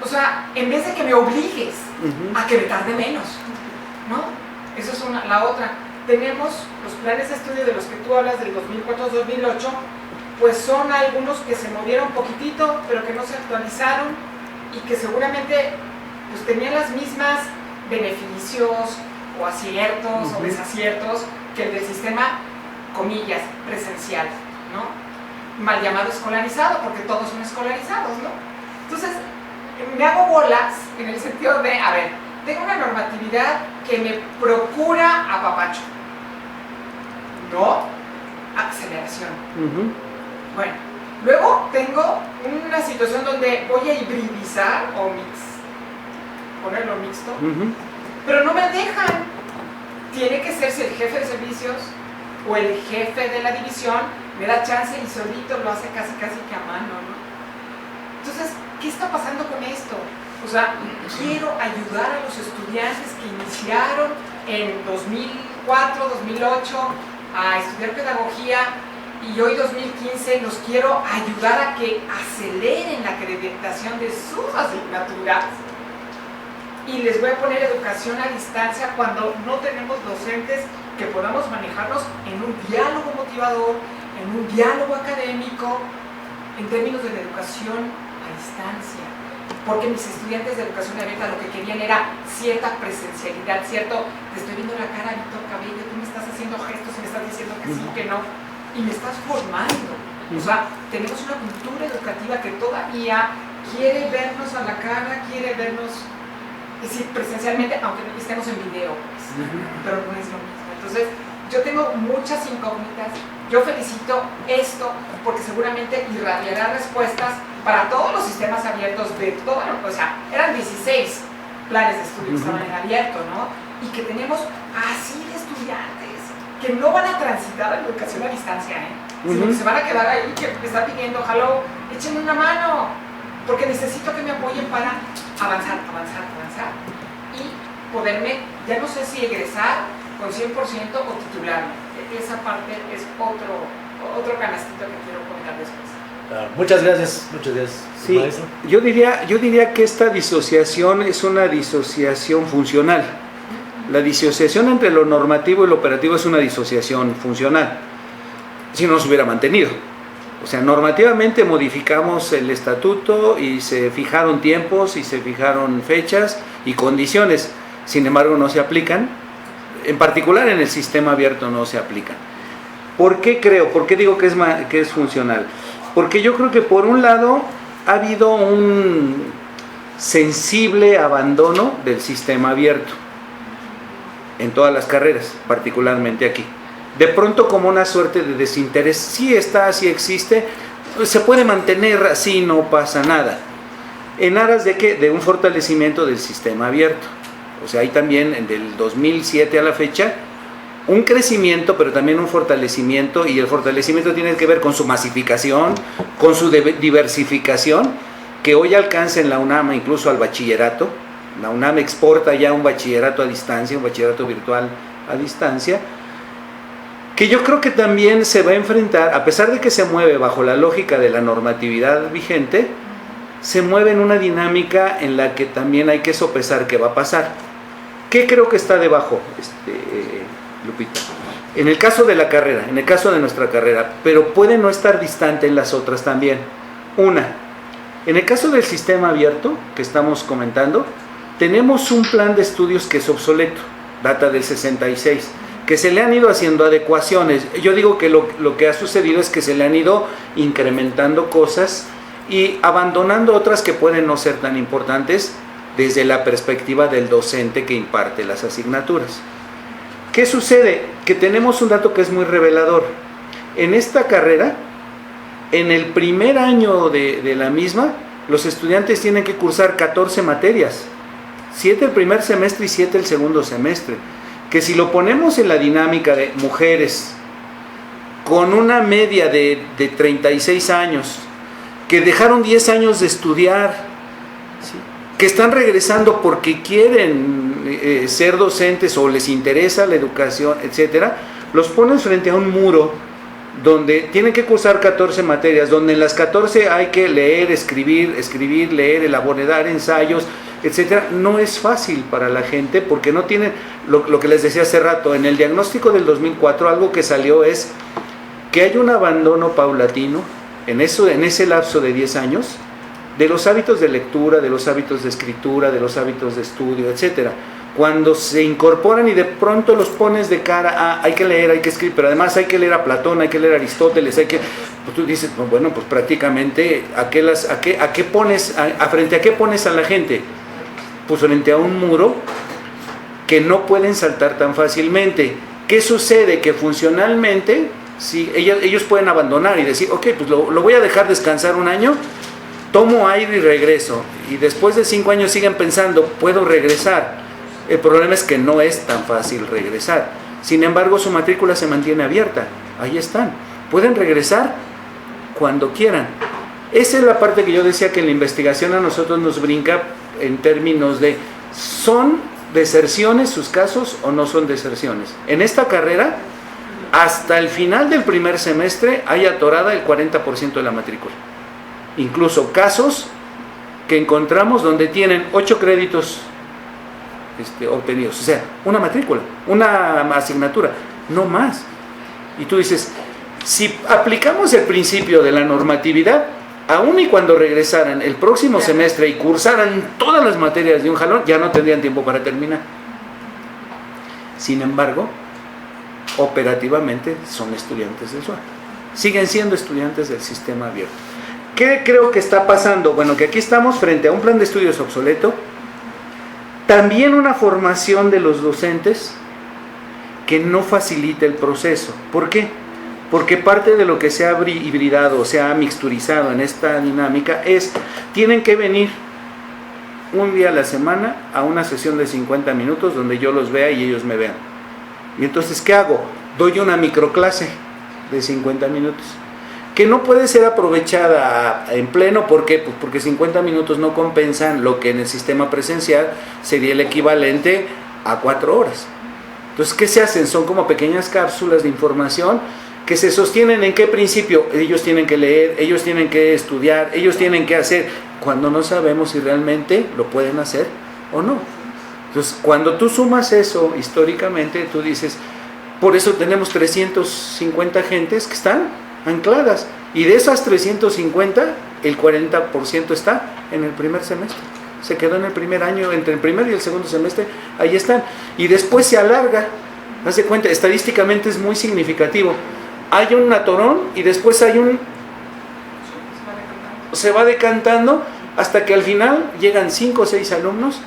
F: O sea, en vez de que me obligues a que me tarde menos, ¿no? Eso es la otra. Tenemos los planes de estudio de los que tú hablas del 2004-2008, pues son algunos que se movieron un poquitito, pero que no se actualizaron y que seguramente pues tenían las mismas beneficios o aciertos o desaciertos que el del sistema, comillas, presencial, ¿no? Mal llamado escolarizado, porque todos son escolarizados, ¿no? Entonces, me hago bolas en el sentido de, a ver, tengo una normatividad que me procura apapacho, no aceleración. Bueno, luego tengo una situación donde voy a hibridizar o ponerlo mixto, pero no me dejan. Tiene que ser si el jefe de servicios o el jefe de la división me da chance y solito lo hace casi que a mano, ¿no? Entonces, ¿qué está pasando con esto? O sea, quiero ayudar a los estudiantes que iniciaron en 2004, 2008 a estudiar pedagogía y hoy 2015 los quiero ayudar a que aceleren la acreditación de sus asignaturas. Y les voy a poner educación a distancia cuando no tenemos docentes que podamos manejarnos en un diálogo motivador, en un diálogo académico, en términos de la educación a distancia. Porque mis estudiantes de educación abierta lo que querían era cierta presencialidad, cierto, te estoy viendo la cara, Víctor Cabello, tú me estás haciendo gestos y me estás diciendo que sí, que no, y me estás formando. O sea, tenemos una cultura educativa que todavía quiere vernos a la cara, quiere vernos, es decir, presencialmente, aunque no estemos en video, pues, pero no es lo mismo. Entonces, yo tengo muchas incógnitas. Yo felicito esto porque seguramente irradiará respuestas para todos los sistemas abiertos de todo, o sea, eran 16 planes de estudio que estaban en abierto, ¿no? Y que tenemos así de estudiantes que no van a transitar a la educación a distancia, sino que se van a quedar ahí, que me están pidiendo, ojalá, échenme una mano, porque necesito que me apoyen para avanzar y poderme, ya no sé si egresar con 100% o titularme. Esa parte es otro canastito que quiero comentar después.
B: Muchas gracias,
A: sí,
B: maestro.
A: Yo diría que esta disociación es una disociación funcional. La disociación entre lo normativo y lo operativo es una disociación funcional. Si no se hubiera mantenido. O sea, normativamente modificamos el estatuto y se fijaron tiempos y se fijaron fechas y condiciones. Sin embargo, no se aplican. En particular en el sistema abierto no se aplican. ¿Por qué creo? ¿Por qué digo que es funcional? Porque yo creo que por un lado ha habido un sensible abandono del sistema abierto en todas las carreras, particularmente aquí. De pronto como una suerte de desinterés, sí está, sí existe, se puede mantener así, no pasa nada. ¿En aras de qué? De un fortalecimiento del sistema abierto. O sea, hay también del 2007 a la fecha un crecimiento, pero también un fortalecimiento, y el fortalecimiento tiene que ver con su masificación, con su diversificación, que hoy alcanza en la UNAM incluso al bachillerato. La UNAM exporta ya un bachillerato a distancia, un bachillerato virtual a distancia, que yo creo que también se va a enfrentar, a pesar de que se mueve bajo la lógica de la normatividad vigente, se mueve en una dinámica en la que también hay que sopesar qué va a pasar. ¿Qué creo que está debajo, Lupita? En el caso de la carrera, en el caso de nuestra carrera, pero puede no estar distante en las otras también. Una, en el caso del sistema abierto que estamos comentando, tenemos un plan de estudios que es obsoleto, data del 66, que se le han ido haciendo adecuaciones. Yo digo que lo que ha sucedido es que se le han ido incrementando cosas y abandonando otras que pueden no ser tan importantes desde la perspectiva del docente que imparte las asignaturas. ¿Qué sucede? Que tenemos un dato que es muy revelador. En esta carrera, en el primer año de la misma, los estudiantes tienen que cursar 14 materias, 7 el primer semestre y 7 el segundo semestre, que si lo ponemos en la dinámica de mujeres con una media de 36 años, que dejaron 10 años de estudiar, ¿sí?, que están regresando porque quieren ser docentes o les interesa la educación, etcétera, los pones frente a un muro donde tienen que cursar 14 materias, donde en las 14 hay que leer, escribir, leer, elaborar ensayos, etcétera. No es fácil para la gente porque no tienen, lo que les decía hace rato, en el diagnóstico del 2004 algo que salió es que hay un abandono paulatino en ese lapso de 10 años de los hábitos de lectura, de los hábitos de escritura, de los hábitos de estudio, etcétera. Cuando se incorporan y de pronto los pones de cara a hay que leer, hay que escribir, pero además hay que leer a Platón, hay que leer a Aristóteles, pues tú dices, bueno, pues prácticamente frente a qué pones a la gente? Pues frente a un muro que no pueden saltar tan fácilmente. ¿Qué sucede? Que funcionalmente, sí, ellos pueden abandonar y decir, ok, pues lo voy a dejar descansar un año, tomo aire y regreso, y después de 5 años siguen pensando, puedo regresar. El problema es que no es tan fácil regresar. Sin embargo, su matrícula se mantiene abierta. Ahí están. Pueden regresar cuando quieran. Esa es la parte que yo decía que la investigación a nosotros nos brinca en términos de ¿son deserciones sus casos o no son deserciones? En esta carrera, hasta el final del primer semestre hay atorada el 40% de la matrícula. Incluso casos que encontramos donde tienen 8 créditos obtenidos, o sea, una matrícula, una asignatura, no más. Y tú dices, si aplicamos el principio de la normatividad, aun y cuando regresaran el próximo semestre y cursaran todas las materias de un jalón, ya no tendrían tiempo para terminar. Sin embargo, operativamente son estudiantes del SUA, siguen siendo estudiantes del sistema abierto. ¿Qué creo que está pasando? Bueno, que aquí estamos frente a un plan de estudios obsoleto, también una formación de los docentes que no facilita el proceso. ¿Por qué? Porque parte de lo que se ha hibridado, se ha mixturizado en esta dinámica tienen que venir un día a la semana a una sesión de 50 minutos donde yo los vea y ellos me vean. Y entonces, ¿qué hago? Doy una microclase de 50 minutos, que no puede ser aprovechada en pleno. ¿Por qué? Pues porque 50 minutos no compensan lo que en el sistema presencial sería el equivalente a 4 horas. Entonces, ¿qué se hacen? Son como pequeñas cápsulas de información que se sostienen en qué principio. Ellos tienen que leer, ellos tienen que estudiar, ellos tienen que hacer, cuando no sabemos si realmente lo pueden hacer o no. Entonces, cuando tú sumas eso históricamente, tú dices, por eso tenemos 350 gentes que están ancladas, y de esas 350 el 40% está en el primer semestre, se quedó en el primer año, entre el primer y el segundo semestre, ahí están, y después se alarga. Haz de cuenta, estadísticamente es muy significativo, hay un atorón y después hay se va decantando hasta que al final llegan 5 o 6 alumnos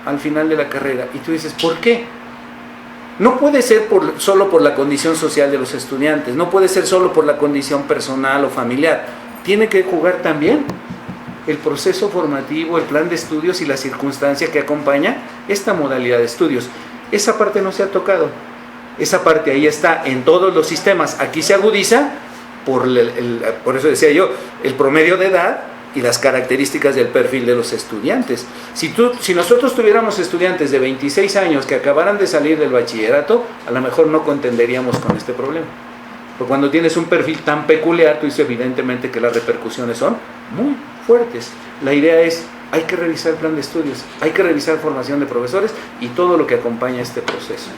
A: al final de la carrera. Y tú dices, ¿por qué? No puede ser solo por la condición social de los estudiantes, no puede ser solo por la condición personal o familiar. Tiene que jugar también el proceso formativo, el plan de estudios y la circunstancia que acompaña esta modalidad de estudios. Esa parte no se ha tocado. Esa parte ahí está en todos los sistemas. Aquí se agudiza por eso decía yo, el promedio de edad y las características del perfil de los estudiantes. Si nosotros tuviéramos estudiantes de 26 años que acabaran de salir del bachillerato, a lo mejor no contenderíamos con este problema. Porque cuando tienes un perfil tan peculiar, tú dices evidentemente que las repercusiones son muy fuertes. La idea es, hay que revisar el plan de estudios, hay que revisar formación de profesores y todo lo que acompaña este proceso.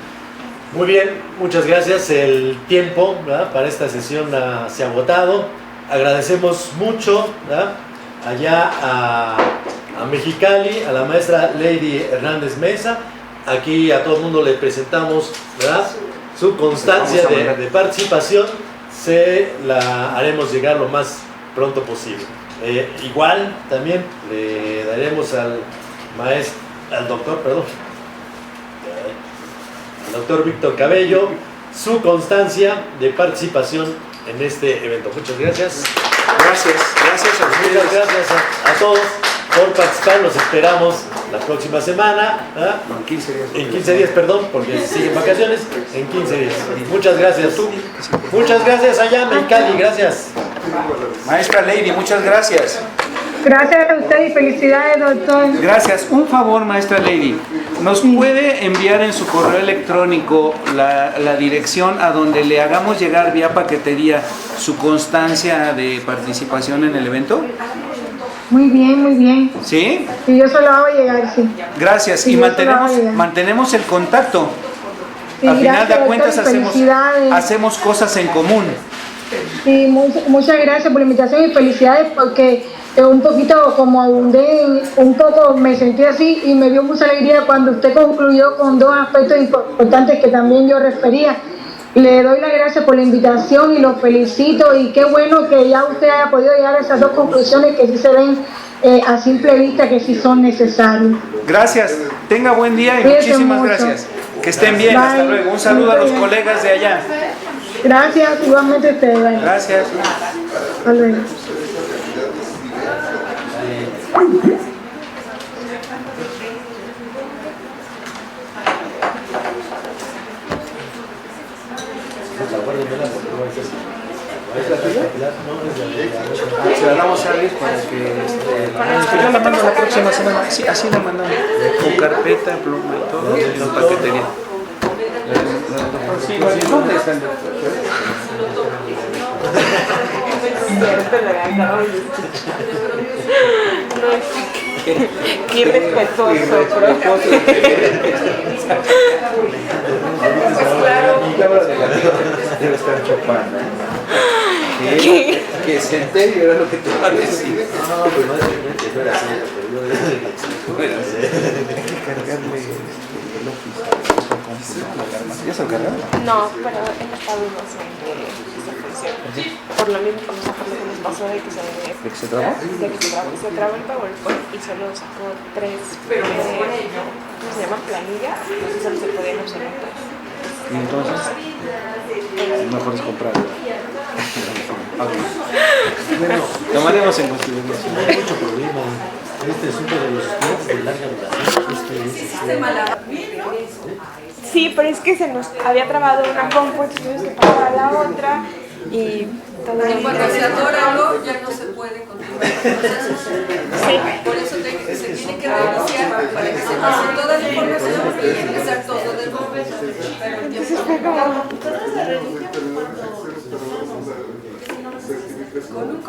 B: Muy bien, muchas gracias. El tiempo, ¿verdad?, para esta sesión se ha agotado. Agradecemos mucho, ¿verdad?, allá a Mexicali, a la maestra Lady Hernández Mesa. Aquí a todo el mundo le presentamos, ¿verdad?, su constancia de participación. Se la haremos llegar lo más pronto posible. Igual también le daremos al doctor Víctor Cabello su constancia de participación en este evento. Muchas gracias.
A: Gracias a ustedes.
B: Muchas gracias a todos por participar. Los esperamos la próxima semana.
A: No, en 15 días.
B: En 15 días, perdón, porque siguen vacaciones. En 15 días. Muchas gracias. Muchas gracias allá, Mexicali. Gracias.
A: Maestra Lady, muchas gracias.
C: Gracias a usted y felicidades, doctor.
A: Gracias. Un favor, maestra Lady. ¿Nos puede enviar en su correo electrónico la dirección a donde le hagamos llegar vía paquetería su constancia de participación en el evento?
C: Muy bien, muy bien.
A: ¿Sí?
C: Y yo se lo hago llegar, sí.
A: Gracias.
C: Sí,
A: Y
C: yo se lo hago llegar.
A: mantenemos el contacto.
C: Sí,
A: Al final de
C: gracias,
A: cuentas
C: doctor, y felicidades.
A: hacemos cosas en común.
C: Sí, muchas gracias por la invitación y felicidades porque un poquito como abundé, un poco me sentí así y me dio mucha alegría cuando usted concluyó con 2 aspectos importantes que también yo refería. Le doy las gracias por la invitación y lo felicito y qué bueno que ya usted haya podido llegar a esas 2 conclusiones que sí se ven a simple vista que sí son necesarias.
A: Gracias. Tenga buen día y
C: Cuídese
A: muchísimas
C: mucho.
A: gracias. Que estén bien.
C: Bye.
A: Hasta luego. Un saludo a los colegas de allá.
C: Gracias, igualmente ustedes.
A: Gracias.
C: Hasta luego.
A: Se la damos a Luis para que yo la mando la próxima semana. Sí, así la mandamos. Con carpeta, pluma y todo. En paquetería. Sí, ¿dónde está el doctor?
G: Qué respetuoso,
A: Debe estar chupando. Que se entere era lo que te va a decir.
B: No, pues no era así, pero yo
A: Hay que cargarle el oficio. ¿Ya se lo cargaron?
G: No, pero he estado en esa función. Por lo mismo, por lo que nos pasó de que se trabó el PowerPoint y solo sacó 3 ¿cómo se llama? Planillas, y solo se podían observar todos.
A: Y entonces, mejor es comprarlo. Okay. Bueno, tomaremos en consideración.
B: no hay mucho problema. Este es uno de los estudios de larga duración.
G: Sí, pero es que se nos había trabado una compu, entonces tuvimos que pasar a la otra y todo.
D: Y cuando se atora algo, ya no se puede continuar el proceso.
G: Sí.
D: Por eso se tiene que reiniciar para que se pase toda la información y empezar todo de nuevo.
G: Entonces fue como...
D: Con un